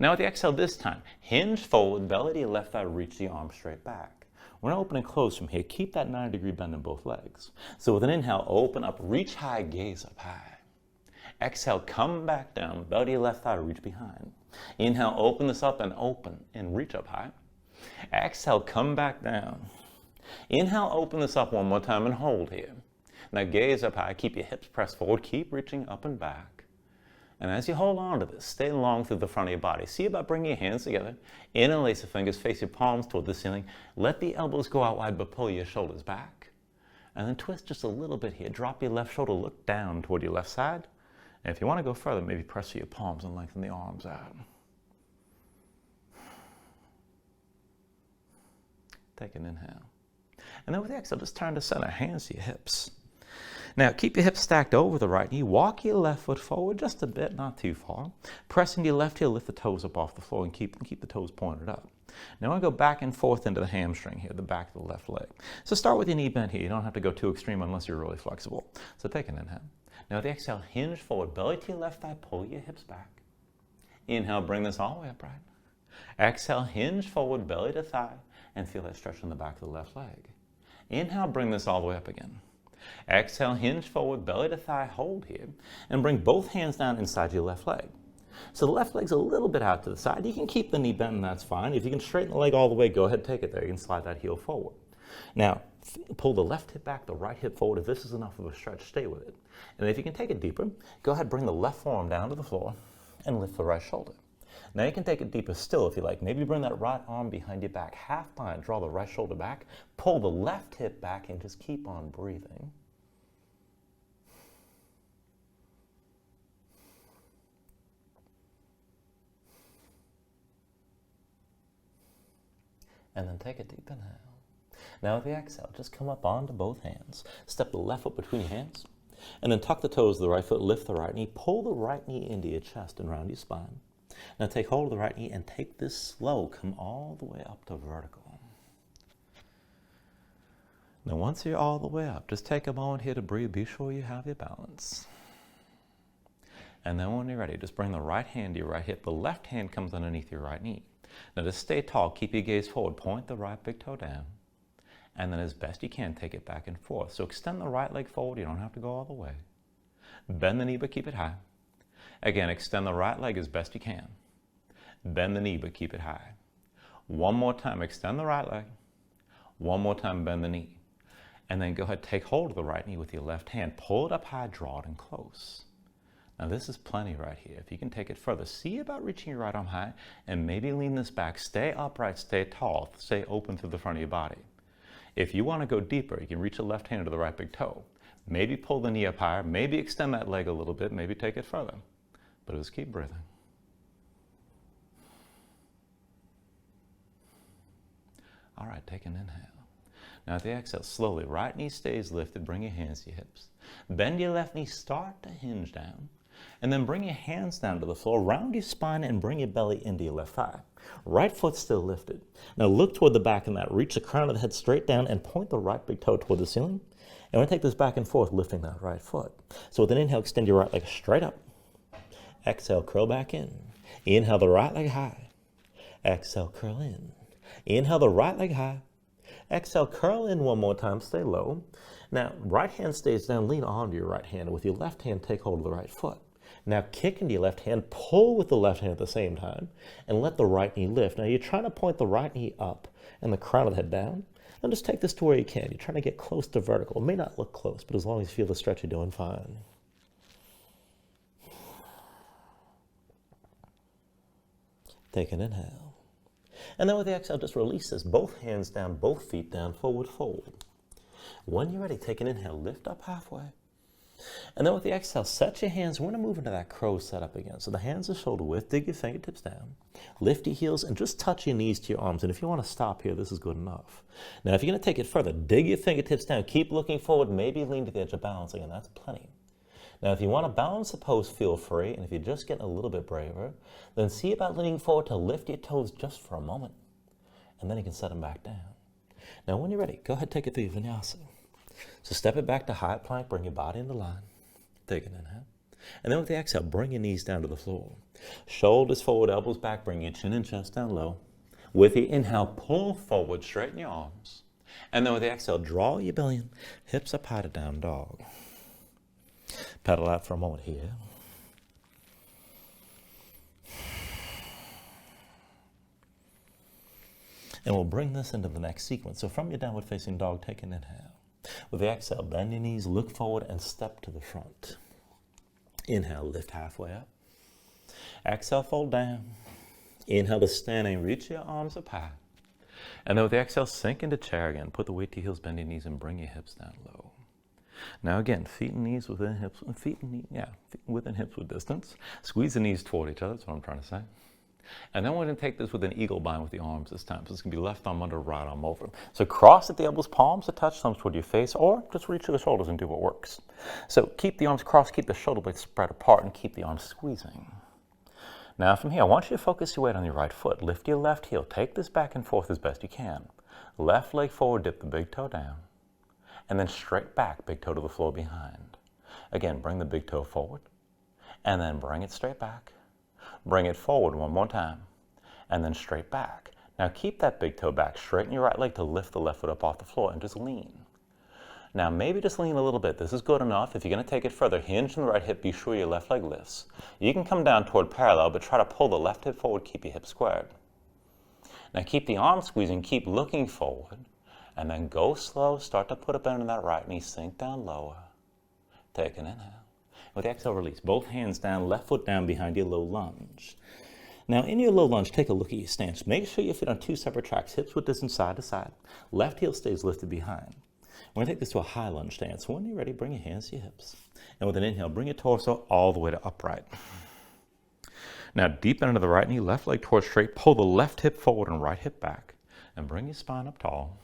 A: Now with the exhale this time, hinge forward, belly to your left thigh, reach the arm straight back. We're not open and close from here. Keep that 9-degree bend in both legs. So with an inhale, open up, reach high, gaze up high. Exhale, come back down, belly to your left thigh, reach behind. Inhale, open this up and open and reach up high. Exhale, come back down. Inhale, open this up one more time and hold here. Now gaze up high, keep your hips pressed forward, keep reaching up and back. And as you hold on to this, stay long through the front of your body. See about bringing your hands together, interlace the fingers, face your palms toward the ceiling. Let the elbows go out wide, but pull your shoulders back. And then twist just a little bit here. Drop your left shoulder, look down toward your left side. And if you want to go further, maybe press through your palms and lengthen the arms out. Take an inhale. And then with the exhale, just turn to center, hands to your hips. Now, keep your hips stacked over the right knee. Walk your left foot forward just a bit, not too far. Press into your left heel, lift the toes up off the floor and keep the toes pointed up. Now, I go back and forth into the hamstring here, the back of the left leg. So start with your knee bent here. You don't have to go too extreme unless you're really flexible. So take an inhale. Now, with the exhale, hinge forward, belly to your left thigh, pull your hips back. Inhale, bring this all the way upright. Exhale, hinge forward, belly to thigh, and feel that stretch on the back of the left leg. Inhale, bring this all the way up again. Exhale, hinge forward, belly to thigh, hold here, and bring both hands down inside your left leg. So the left leg's a little bit out to the side. You can keep the knee bent, and that's fine. If you can straighten the leg all the way, go ahead, take it there. You can slide that heel forward. Now, pull the left hip back, the right hip forward. If this is enough of a stretch, stay with it. And if you can take it deeper, go ahead, bring the left forearm down to the floor and lift the right shoulder. Now you can take it deeper still if you like. Maybe bring that right arm behind your back, half bind, draw the right shoulder back, pull the left hip back, and just keep on breathing. And then take a deep inhale. Now with the exhale, just come up onto both hands. Step the left foot between your hands, and then tuck the toes of the right foot, lift the right knee, pull the right knee into your chest and round your spine. Now take hold of the right knee and take this slow, come all the way up to vertical. Now once you're all the way up, just take a moment here to breathe, be sure you have your balance. And then when you're ready, just bring the right hand to your right hip, the left hand comes underneath your right knee. Now just stay tall, keep your gaze forward, point the right big toe down, and then as best you can, take it back and forth. So extend the right leg forward, you don't have to go all the way. Bend the knee, but keep it high. Again, extend the right leg as best you can. Bend the knee, but keep it high. One more time, extend the right leg. One more time, bend the knee. And then go ahead, take hold of the right knee with your left hand. Pull it up high, draw it in close. Now this is plenty right here. If you can take it further, see about reaching your right arm high and maybe lean this back. Stay upright, stay tall, stay open through the front of your body. If you want to go deeper, you can reach the left hand to the right big toe. Maybe pull the knee up higher, maybe extend that leg a little bit, maybe take it further. But just keep breathing. All right, take an inhale. Now at the exhale, slowly, right knee stays lifted, bring your hands to your hips. Bend your left knee, start to hinge down. And then bring your hands down to the floor, round your spine, and bring your belly into your left thigh. Right foot still lifted. Now look toward the back of that. Reach the crown of the head straight down and point the right big toe toward the ceiling. And we're going to take this back and forth, lifting that right foot. So with an inhale, extend your right leg straight up. Exhale, curl back in. Inhale the right leg high. Exhale, curl in. Inhale the right leg high. Exhale, curl in one more time, stay low. Now, right hand stays down, lean onto your right hand. With your left hand, take hold of the right foot. Now, kick into your left hand, pull with the left hand at the same time, and let the right knee lift. Now, you're trying to point the right knee up and the crown of the head down. And just take this to where you can. You're trying to get close to vertical. It may not look close, but as long as you feel the stretch, you're doing fine. Take an inhale. And then with the exhale, just release this. Both hands down, both feet down, forward fold. When you're ready, take an inhale, lift up halfway. And then with the exhale, set your hands. We're going to move into that crow setup again. So the hands are shoulder width, dig your fingertips down, lift your heels, and just touch your knees to your arms. And if you want to stop here, this is good enough. Now, if you're going to take it further, dig your fingertips down, keep looking forward, maybe lean to the edge of balance again. That's plenty. Now, if you want to balance the pose, feel free. And if you're just getting a little bit braver, then see about leaning forward to lift your toes just for a moment. And then you can set them back down. Now, when you're ready, go ahead, take it through your Vinyasa. So step it back to high plank, bring your body into line. Take an inhale. And then with the exhale, bring your knees down to the floor. Shoulders forward, elbows back, bring your chin and chest down low. With the inhale, pull forward, straighten your arms. And then with the exhale, draw your belly in, hips up high to down dog. Pedal out for a moment here. And we'll bring this into the next sequence. So from your downward facing dog, take an inhale. With the exhale, bend your knees, look forward, and step to the front. Inhale, lift halfway up. Exhale, fold down. Inhale to standing, reach your arms up high. And then with the exhale, sink into chair again. Put the weight to your heels, bend your knees, and bring your hips down low. Now again, feet and knees within hips, feet within hips with distance. Squeeze the knees toward each other, that's what I'm trying to say. And then we're going to take this with an eagle bind with the arms this time. So it's going to be left arm under, right arm over. So cross at the elbows, palms to touch, thumbs toward your face, or just reach to the shoulders and do what works. So keep the arms crossed, keep the shoulder blades spread apart, and keep the arms squeezing. Now from here, I want you to focus your weight on your right foot. Lift your left heel. Take this back and forth as best you can. Left leg forward, dip the big toe down. And then straight back, big toe to the floor behind. Again, bring the big toe forward. And then bring it straight back. Bring it forward one more time, and then straight back. Now keep that big toe back, straighten your right leg to lift the left foot up off the floor, and just lean. Now maybe just lean a little bit. This is good enough. If you're going to take it further, hinge in the right hip, be sure your left leg lifts. You can come down toward parallel, but try to pull the left hip forward, keep your hip squared. Now keep the arm squeezing, keep looking forward, and then go slow, start to put a bend in that right knee, sink down lower. Take an inhale. With the exhale, release. Both hands down, left foot down behind your low lunge. Now, in your low lunge, take a look at your stance. Make sure your feet on two separate tracks, hips width distance side to side. Left heel stays lifted behind. We're going to take this to a high lunge stance. When you're ready, bring your hands to your hips. And with an inhale, bring your torso all the way to upright. Now, deep into the right knee, left leg towards straight. Pull the left hip forward and right hip back. And bring your spine up tall.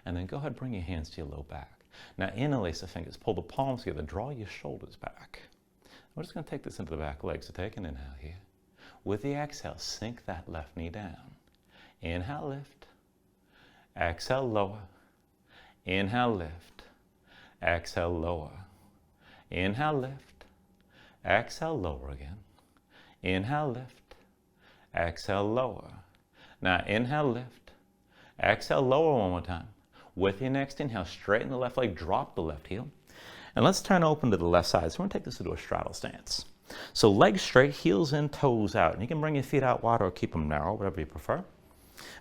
A: And then go ahead, bring your hands to your low back. Now interlace the fingers, pull the palms together, draw your shoulders back. We're just going to take this into the back leg, so take an inhale here. With the exhale, sink that left knee down. Inhale, lift. Exhale, lower. Inhale, lift. Exhale, lower. Inhale, lift. Exhale, lower again. Inhale, lift. Exhale, lower. Now inhale, lift. Exhale, lower one more time. With your next inhale, straighten the left leg, drop the left heel. And let's turn open to the left side. So we're going to take this into a straddle stance. So legs straight, heels in, toes out. And you can bring your feet out wide or keep them narrow, whatever you prefer.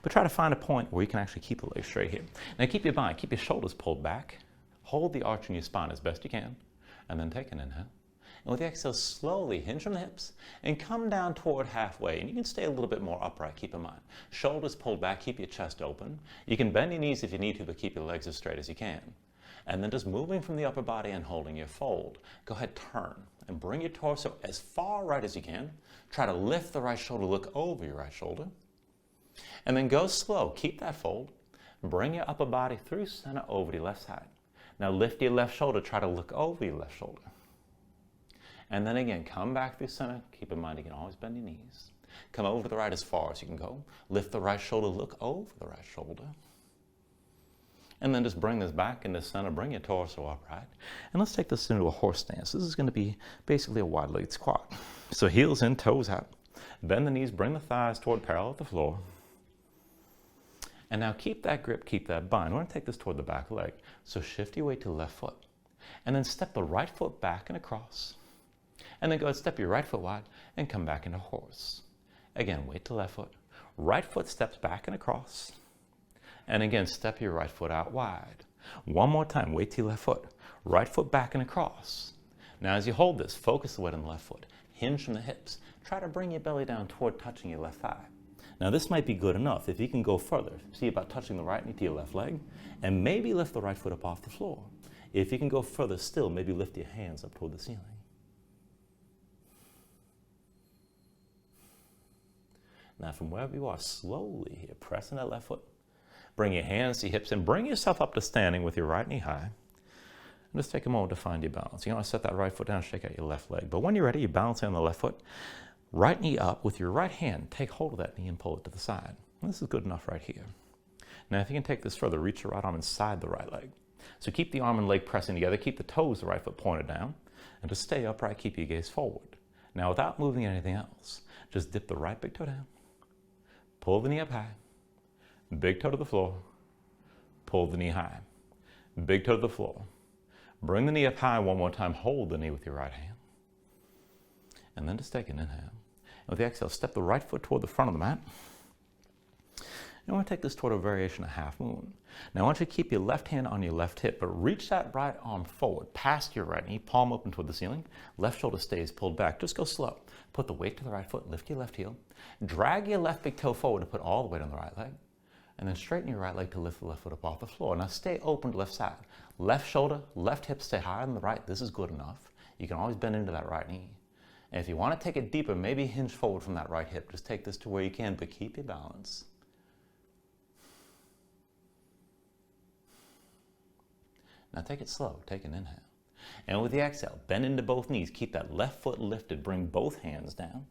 A: But try to find a point where you can actually keep the legs straight here. Now keep your mind, keep your shoulders pulled back. Hold the arch in your spine as best you can. And then take an inhale. And with the exhale, slowly hinge from the hips and come down toward halfway. And you can stay a little bit more upright, keep in mind. Shoulders pulled back, keep your chest open. You can bend your knees if you need to, but keep your legs as straight as you can. And then just moving from the upper body and holding your fold. Go ahead, turn and bring your torso as far right as you can. Try to lift the right shoulder, look over your right shoulder. And then go slow, keep that fold. Bring your upper body through center over to your left side. Now lift your left shoulder, try to look over your left shoulder. And then again, come back through center. Keep in mind, you can always bend your knees. Come over to the right as far as you can go. Lift the right shoulder, look over the right shoulder. And then just bring this back into center, bring your torso upright. And let's take this into a horse stance. This is going to be basically a wide-legged squat. So heels in, toes out. Bend the knees, bring the thighs toward parallel with the floor. And now keep that grip, keep that bind. We're going to take this toward the back leg. So shift your weight to the left foot. And then step the right foot back and across. And then go ahead, step your right foot wide and come back into horse. Again, weight to left foot. Right foot steps back and across. And again, step your right foot out wide. One more time, weight to your left foot. Right foot back and across. Now as you hold this, focus the weight on the left foot. Hinge from the hips. Try to bring your belly down toward touching your left thigh. Now this might be good enough. If you can go further, see about touching the right knee to your left leg. And maybe lift the right foot up off the floor. If you can go further still, maybe lift your hands up toward the ceiling. Now from wherever you are, slowly here, pressing that left foot. Bring your hands to your hips and bring yourself up to standing with your right knee high. And just take a moment to find your balance. You want to set that right foot down, shake out your left leg. But when you're ready, you balance on the left foot. Right knee up with your right hand. Take hold of that knee and pull it to the side. And this is good enough right here. Now if you can take this further, reach your right arm inside the right leg. So keep the arm and leg pressing together. Keep the toes, the right foot pointed down. And to stay upright, keep your gaze forward. Now without moving anything else, just dip the right big toe down. Pull the knee up high, big toe to the floor, pull the knee high, big toe to the floor. Bring the knee up high one more time, hold the knee with your right hand. And then just take an inhale. And with the exhale, step the right foot toward the front of the mat. And we're going to take this toward a variation of half moon. Now I want you to keep your left hand on your left hip, but reach that right arm forward, past your right knee, palm open toward the ceiling. Left shoulder stays pulled back. Just go slow. Put the weight to the right foot, lift your left heel. Drag your left big toe forward to put all the weight on the right leg. And then straighten your right leg to lift the left foot up off the floor. Now stay open to left side. Left shoulder, left hip stay higher than the right. This is good enough. You can always bend into that right knee. And if you want to take it deeper, maybe hinge forward from that right hip. Just take this to where you can, but keep your balance. Now take it slow, take an inhale. And with the exhale, bend into both knees. Keep that left foot lifted, bring both hands down.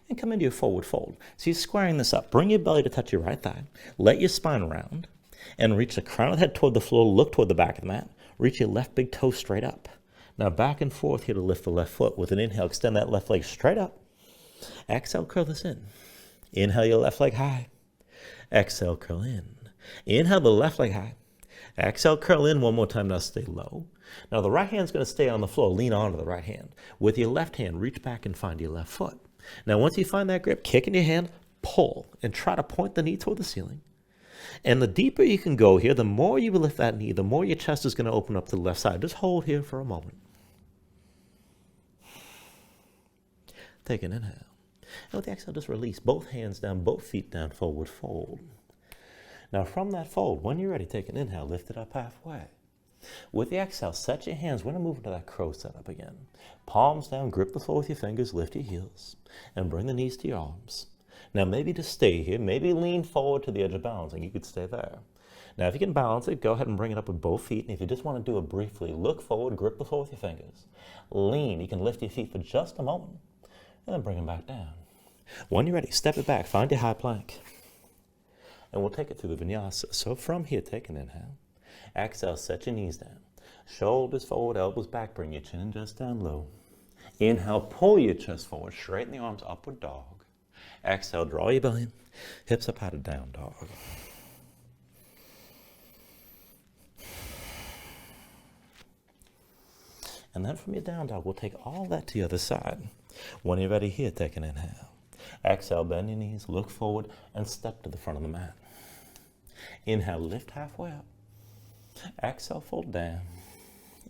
A: And come into your forward fold. So you're squaring this up. Bring your belly to touch your right thigh. Let your spine round. And reach the crown of the head toward the floor. Look toward the back of the mat. Reach your left big toe straight up. Now back and forth here to lift the left foot. With an inhale, extend that left leg straight up. Exhale, curl this in. Inhale your left leg high. Exhale, curl in. Inhale the left leg high. Exhale, curl in one more time. Now stay low. Now the right hand's going to stay on the floor. Lean onto the right hand. With your left hand, reach back and find your left foot. Now once you find that grip, kick in your hand, pull, and try to point the knee toward the ceiling. And the deeper you can go here, the more you lift that knee, the more your chest is going to open up to the left side. Just hold here for a moment. Take an inhale. And with the exhale, just release both hands down, both feet down, forward fold. Now from that fold, when you're ready, take an inhale, lift it up halfway. With the exhale, set your hands. We're going to move into that crow setup again. Palms down, grip the floor with your fingers, lift your heels, and bring the knees to your arms. Now maybe just stay here, maybe lean forward to the edge of balancing. You could stay there. Now if you can balance it, go ahead and bring it up with both feet. And if you just want to do it briefly, look forward, grip the floor with your fingers. Lean, you can lift your feet for just a moment, and then bring them back down. When you're ready, step it back, find your high plank. And we'll take it through the Vinyasa. So from here, take an inhale. Exhale, set your knees down. Shoulders forward, elbows back, bring your chin just down low. Inhale, pull your chest forward, straighten the arms, upward dog. Exhale, draw your belly in, hips up out of down dog. And then from your down dog, we'll take all that to the other side. When you're ready here, take an inhale. Exhale, bend your knees, look forward, and step to the front of the mat. Inhale, lift halfway up. Exhale, fold down.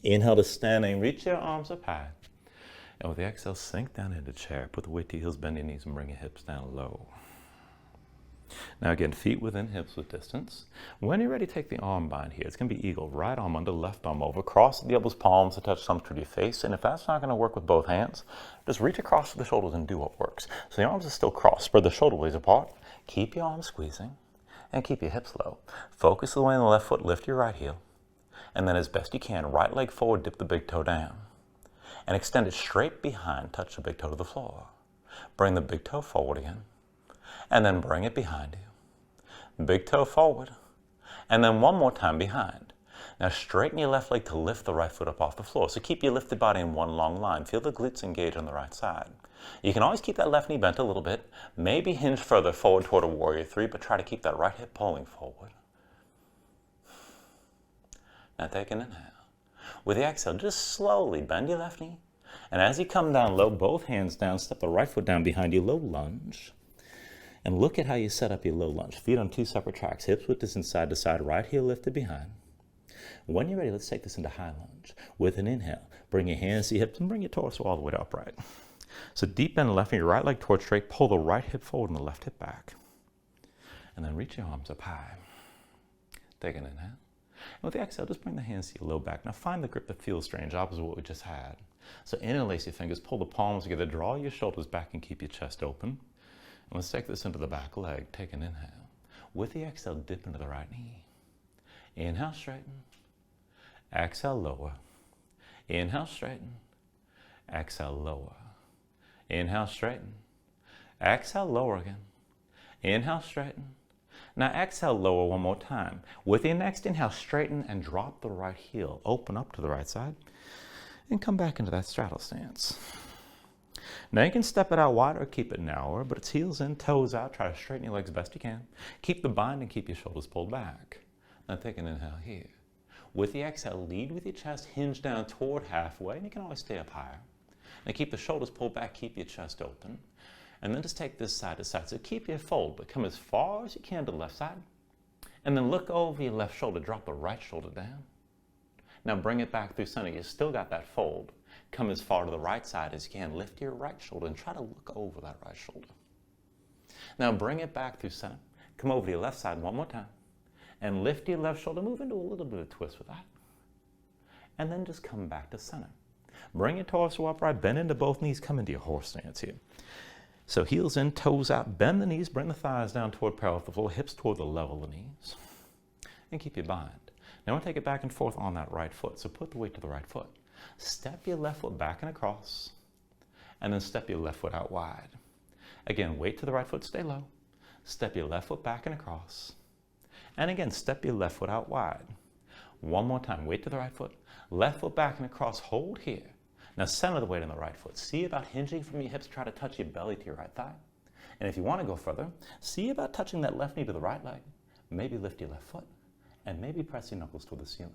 A: Inhale to standing, reach your arms up high. And with the exhale, sink down into chair. Put the weight to your heels, bend your knees, and bring your hips down low. Now again, feet within hips with distance. When you're ready, take the arm bind here. It's going to be eagle. Right arm under, left arm over. Cross the elbows, palms to touch some to your face. And if that's not going to work with both hands, just reach across to the shoulders and do what works. So the arms are still crossed. Spread the shoulder blades apart. Keep your arms squeezing and keep your hips low. Focus the way on the left foot. Lift your right heel. And then as best you can, right leg forward, dip the big toe down. And extend it straight behind. Touch the big toe to the floor. Bring the big toe forward again. And then bring it behind you. Big toe forward. And then one more time behind. Now straighten your left leg to lift the right foot up off the floor. So keep your lifted body in one long line. Feel the glutes engage on the right side. You can always keep that left knee bent a little bit. Maybe hinge further forward toward a warrior three, but try to keep that right hip pulling forward. Now take an inhale. With the exhale, just slowly bend your left knee. And as you come down low, both hands down, step the right foot down behind you, low lunge. And look at how you set up your low lunge. Feet on two separate tracks, hips width distance side to side, right heel lifted behind. When you're ready, let's take this into high lunge. With an inhale, bring your hands to your hips and bring your torso all the way to upright. So deep bend left knee, right leg towards straight, pull the right hip forward and the left hip back. And then reach your arms up high. Take an inhale. And with the exhale, just bring the hands to your low back. Now find the grip that feels strange, opposite of what we just had. So interlace your fingers, pull the palms together, draw your shoulders back and keep your chest open. And let's take this into the back leg. Take an inhale. With the exhale, dip into the right knee. Inhale, straighten. Exhale, lower. Inhale, straighten. Exhale, lower. Inhale, straighten. Exhale, lower again. Inhale, straighten. Now exhale, lower one more time. With your next inhale, straighten and drop the right heel. Open up to the right side and come back into that straddle stance. Now you can step it out wider or keep it narrower, but it's heels in, toes out. Try to straighten your legs best you can. Keep the bind and keep your shoulders pulled back. Now take an inhale here. With the exhale, lead with your chest, hinge down toward halfway, and you can always stay up higher. Now keep the shoulders pulled back, keep your chest open. And then just take this side to side. So keep your fold, but come as far as you can to the left side. And then look over your left shoulder, drop the right shoulder down. Now bring it back through center. You still got that fold. Come as far to the right side as you can. Lift your right shoulder and try to look over that right shoulder. Now bring it back through center. Come over to your left side one more time. And lift your left shoulder. Move into a little bit of twist with that. And then just come back to center. Bring your torso upright. Bend into both knees. Come into your horse stance here. So heels in, toes out. Bend the knees. Bring the thighs down toward parallel with the floor. Hips toward the level of the knees. And keep your bind. Now we'll take it back and forth on that right foot. So put the weight to the right foot. Step your left foot back and across, and then step your left foot out wide. Again, weight to the right foot, stay low. Step your left foot back and across. And again, step your left foot out wide. One more time, weight to the right foot. Left foot back and across, hold here. Now center the weight on the right foot. See about hinging from your hips, try to touch your belly to your right thigh. And if you want to go further, see about touching that left knee to the right leg. Maybe lift your left foot, and maybe press your knuckles to the ceiling.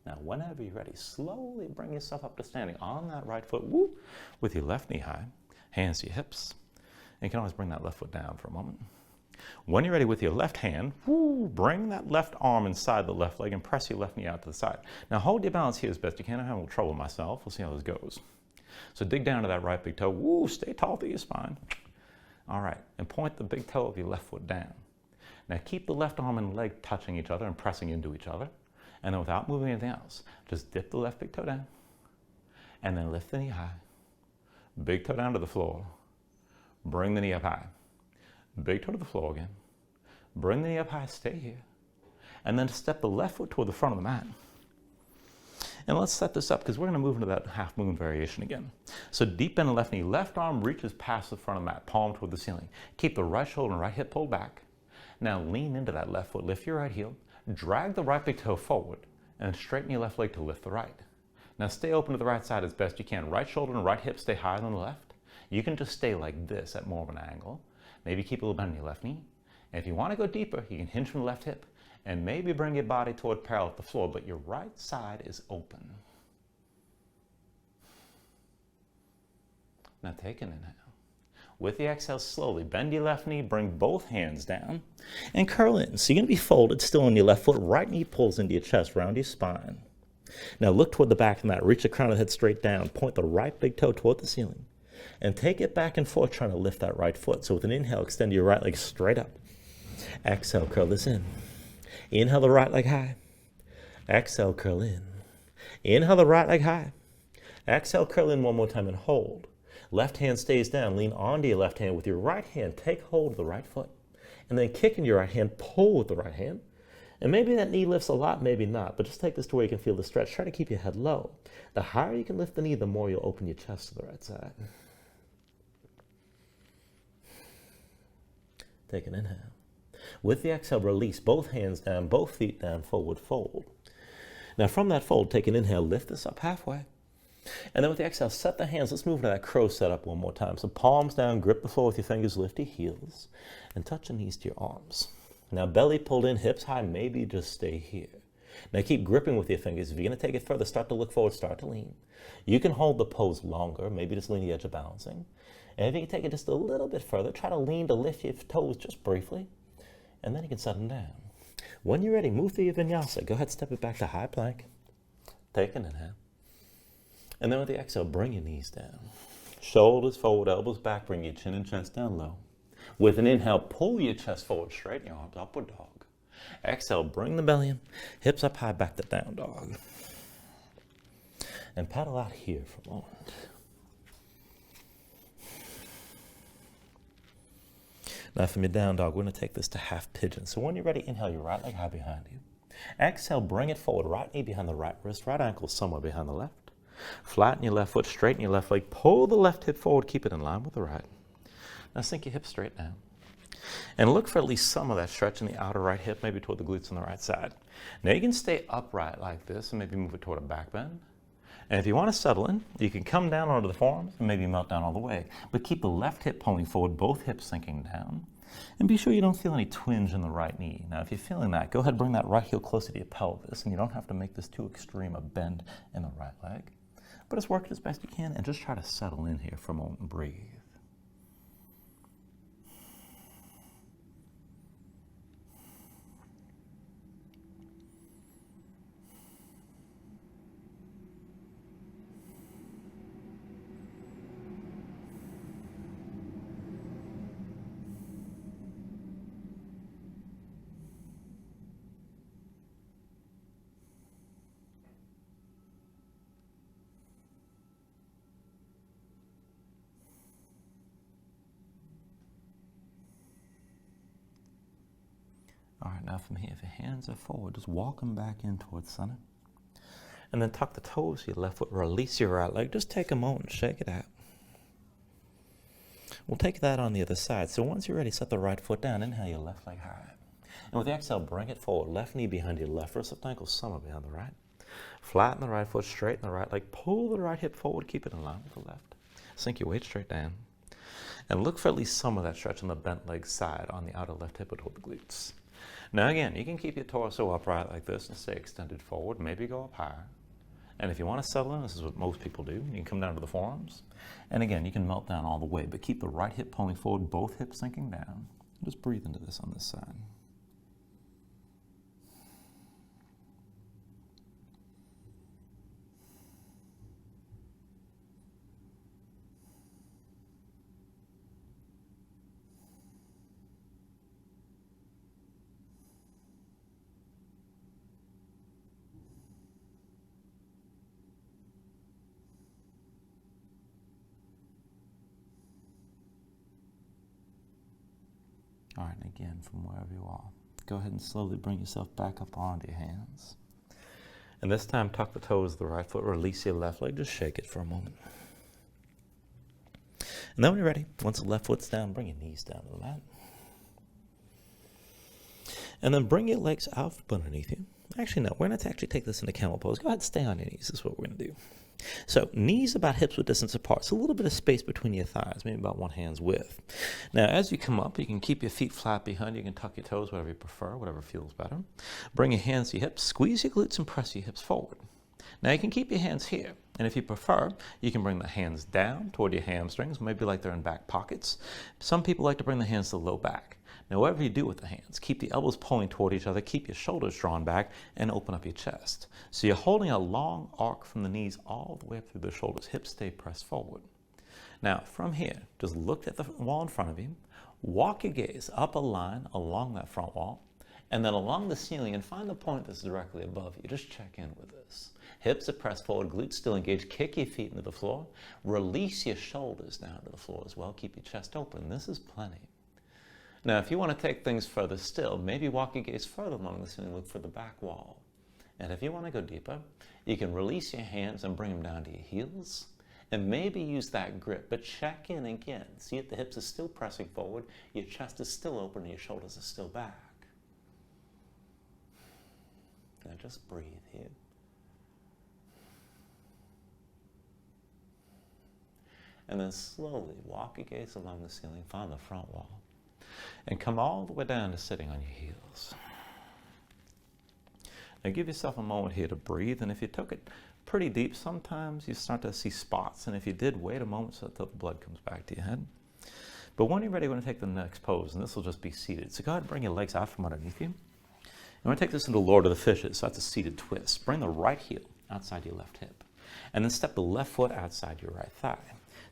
A: Now, whenever you're ready, slowly bring yourself up to standing on that right foot, woo, with your left knee high, hands to your hips. And you can always bring that left foot down for a moment. When you're ready with your left hand, woo, bring that left arm inside the left leg and press your left knee out to the side. Now, hold your balance here as best you can. I'm having a little trouble myself. We'll see how this goes. So dig down to that right big toe. Woo, stay tall through your spine. All right, and point the big toe of your left foot down. Now, keep the left arm and leg touching each other and pressing into each other. And then without moving anything else, just dip the left big toe down. And then lift the knee high. Big toe down to the floor. Bring the knee up high. Big toe to the floor again. Bring the knee up high, stay here. And then step the left foot toward the front of the mat. And let's set this up because we're going to move into that half moon variation again. So deep bend the left knee. Left arm reaches past the front of the mat, palm toward the ceiling. Keep the right shoulder and right hip pulled back. Now lean into that left foot. Lift your right heel. Drag the right big toe forward and straighten your left leg to lift the right. Now stay open to the right side as best you can. Right shoulder and right hip stay higher than the left. You can just stay like this at more of an angle. Maybe keep a little bend in your left knee. And if you want to go deeper, you can hinge from the left hip and maybe bring your body toward parallel with the floor, but your right side is open. Now take an inhale. With the exhale, slowly bend your left knee, bring both hands down, and curl in. So you're going to be folded still on your left foot. Right knee pulls into your chest, round your spine. Now look toward the back of the mat. Reach the crown of the head straight down. Point the right big toe toward the ceiling. And take it back and forth, trying to lift that right foot. So with an inhale, extend your right leg straight up. Exhale, curl this in. Inhale the right leg high. Exhale, curl in. Inhale the right leg high. Exhale, curl in one more time and hold. Left hand stays down. Lean onto your left hand. With your right hand, take hold of the right foot. And then kick in your right hand, pull with the right hand. And maybe that knee lifts a lot, maybe not. But just take this to where you can feel the stretch. Try to keep your head low. The higher you can lift the knee, the more you'll open your chest to the right side. Take an inhale. With the exhale, release both hands down, both feet down, forward fold. Now from that fold, take an inhale, lift this up halfway. And then with the exhale, set the hands. Let's move to that crow setup one more time. So palms down, grip the floor with your fingers, lift your heels, and touch your knees to your arms. Now belly pulled in, hips high, maybe just stay here. Now keep gripping with your fingers. If you're going to take it further, start to look forward, start to lean. You can hold the pose longer, maybe just lean the edge of balancing. And if you can take it just a little bit further, try to lean to lift your toes just briefly, and then you can set them down. When you're ready, move through your vinyasa. Go ahead, step it back to high plank. Take an inhale. And then with the exhale, bring your knees down. Shoulders forward, elbows back, bring your chin and chest down low. With an inhale, pull your chest forward, straighten your arms, upward dog. Exhale, bring the belly in, hips up high, back to down dog. And paddle out here for a moment. Now from your down dog, we're going to take this to half pigeon. So when you're ready, inhale your right leg high behind you. Exhale, bring it forward, right knee behind the right wrist, right ankle somewhere behind the left. Flatten your left foot, straighten your left leg, pull the left hip forward, keep it in line with the right. Now sink your hips straight down. And look for at least some of that stretch in the outer right hip, maybe toward the glutes on the right side. Now you can stay upright like this and maybe move it toward a back bend. And if you want to settle in, you can come down onto the forearms and maybe melt down all the way. But keep the left hip pulling forward, both hips sinking down. And be sure you don't feel any twinge in the right knee. Now if you're feeling that, go ahead and bring that right heel closer to your pelvis. And you don't have to make this too extreme a bend in the right leg. But just work it as best you can and just try to settle in here for a moment and breathe. All right, now from here, if your hands are forward, just walk them back in towards center. And then tuck the toes, your left foot, release your right leg. Just take a moment and shake it out. We'll take that on the other side. So once you're ready, set the right foot down. Inhale your left leg high. And with the exhale, bring it forward. Left knee behind your left wrist, left ankle somewhere behind the right. Flatten the right foot, straighten the right leg. Pull the right hip forward, keep it in line with the left. Sink your weight straight down. And look for at least some of that stretch on the bent leg side on the outer left hip toward the glutes. Now again, you can keep your torso upright like this and stay extended forward, maybe go up higher. And if you want to settle in, this is what most people do. You can come down to the forearms. And again, you can melt down all the way, but keep the right hip pulling forward, both hips sinking down. Just breathe into this on this side. All right, and again, from wherever you are, go ahead and slowly bring yourself back up onto your hands. And this time, tuck the toes of the right foot, release your left leg, just shake it for a moment. And then when you're ready, once the left foot's down, bring your knees down to the mat. And then bring your legs out from underneath you. Actually, no, we're going to actually take this into camel pose. Go ahead and stay on your knees. This is what we're going to do. So knees about hips width distance apart. So a little bit of space between your thighs, maybe about one hand's width. Now, as you come up, you can keep your feet flat behind you. You can tuck your toes, whatever you prefer, whatever feels better. Bring your hands to your hips. Squeeze your glutes and press your hips forward. Now you can keep your hands here, and if you prefer, you can bring the hands down toward your hamstrings, maybe like they're in back pockets. Some people like to bring the hands to the low back. Now whatever you do with the hands, keep the elbows pulling toward each other, keep your shoulders drawn back, and open up your chest. So you're holding a long arc from the knees all the way up through the shoulders. Hips stay pressed forward. Now from here, just look at the wall in front of you, walk your gaze up a line along that front wall, and then along the ceiling, and find the point that's directly above you. Just check in with this. Hips are pressed forward, glutes still engaged. Kick your feet into the floor. Release your shoulders down to the floor as well. Keep your chest open. This is plenty. Now, if you want to take things further still, maybe walk your gaze further along the ceiling, look for the back wall. And if you want to go deeper, you can release your hands and bring them down to your heels. And maybe use that grip, but check in again. See if the hips are still pressing forward, your chest is still open, and your shoulders are still back. Now just breathe here. And then slowly walk your gaze along the ceiling, find the front wall, and come all the way down to sitting on your heels. Now give yourself a moment here to breathe, and if you took it pretty deep, sometimes you start to see spots, and if you did, wait a moment so that the blood comes back to your head. But when you're ready, we're going to take the next pose, and this will just be seated. So go ahead and bring your legs out from underneath you. And we're going to take this into Lord of the Fishes, so that's a seated twist. Bring the right heel outside your left hip, and then step the left foot outside your right thigh.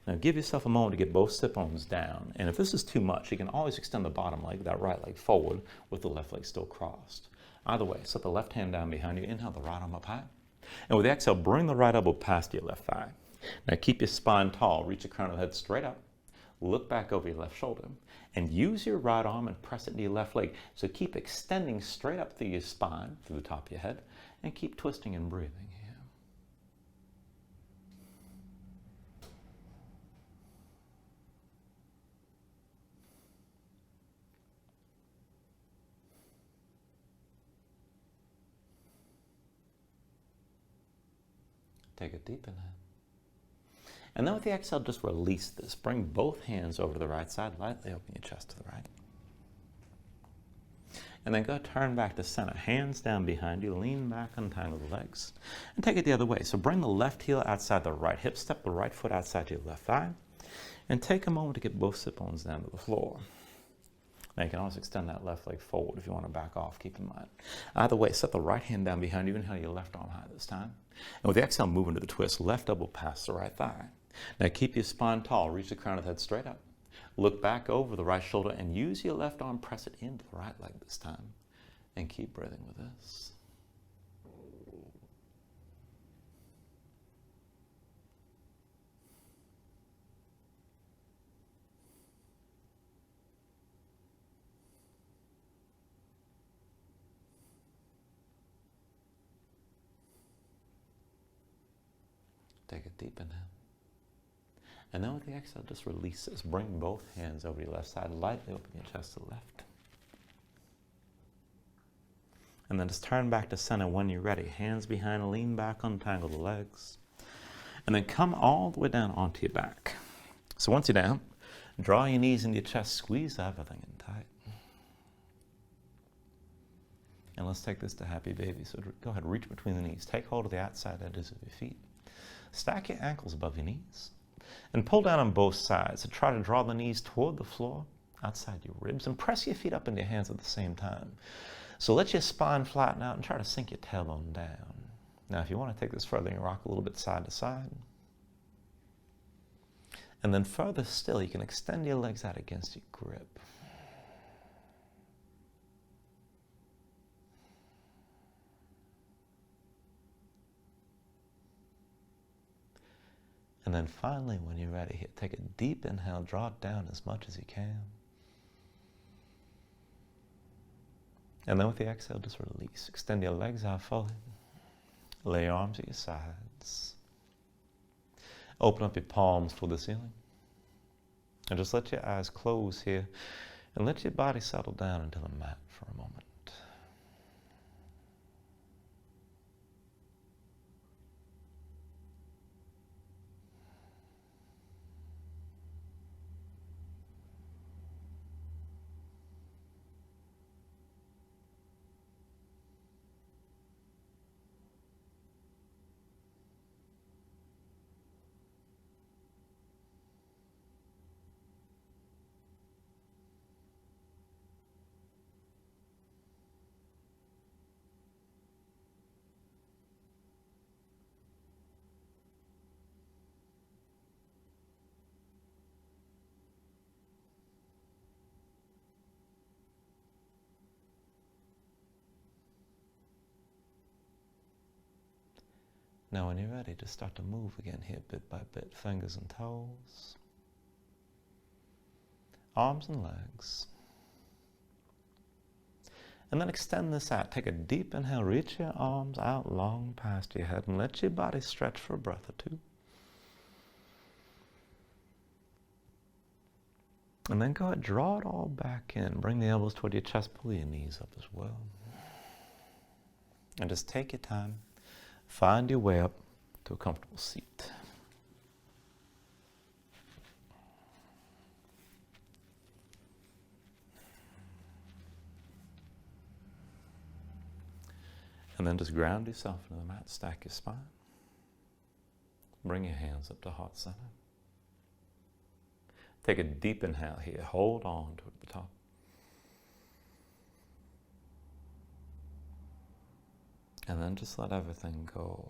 A: Now give yourself a moment to get both sit bones down, and if this is too much, you can always extend the bottom leg, that right leg forward, with the left leg still crossed. Either way, set the left hand down behind you, inhale the right arm up high, and with the exhale, bring the right elbow past your left thigh. Now keep your spine tall, reach the crown of the head straight up, look back over your left shoulder, and use your right arm and press it into your left leg. So keep extending straight up through your spine, through the top of your head, and keep twisting and breathing here. Take a deep inhale. And then with the exhale, just release this. Bring both hands over to the right side. Lightly open your chest to the right. And then go turn back to center. Hands down behind you. Lean back, untangle the legs. And take it the other way. So bring the left heel outside the right hip. Step the right foot outside your left thigh. And take a moment to get both sit bones down to the floor. Now you can always extend that left leg forward if you want to back off, keep in mind. Either way, set the right hand down behind you. Inhale your left arm high this time. And with the exhale, move into the twist. Left elbow past the right thigh. Now keep your spine tall. Reach the crown of the head straight up. Look back over the right shoulder and use your left arm. Press it into the right leg this time. And keep breathing with this. Take a deep inhale. And then with the exhale, just release this. Bring both hands over your left side. Lightly open your chest to the left. And then just turn back to center when you're ready. Hands behind, lean back, untangle the legs. And then come all the way down onto your back. So once you're down, draw your knees into your chest, squeeze everything in tight. And let's take this to happy baby. So go ahead, reach between the knees. Take hold of the outside edges of your feet. Stack your ankles above your knees and pull down on both sides. So try to draw the knees toward the floor, outside your ribs, and press your feet up into your hands at the same time. So let your spine flatten out and try to sink your tailbone down. Now, if you want to take this further, you rock a little bit side to side. And then further still, you can extend your legs out against your grip. And then finally, when you're ready, take a deep inhale, draw it down as much as you can. And then with the exhale, just release. Extend your legs out fully. Lay your arms at your sides. Open up your palms toward the ceiling. And just let your eyes close here and let your body settle down into the mat for a moment. Now when you're ready, just start to move again here, bit by bit, fingers and toes, arms and legs. And then extend this out. Take a deep inhale, reach your arms out long past your head and let your body stretch for a breath or two. And then go ahead, draw it all back in. Bring the elbows toward your chest, pull your knees up as well. And just take your time. Find your way up to a comfortable seat. And then just ground yourself into the mat, stack your spine. Bring your hands up to heart center. Take a deep inhale here. Hold on to it at the top. And then just let everything go.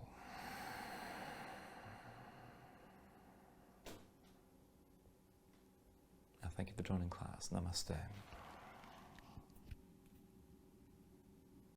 A: Now, thank you for joining class. Namaste.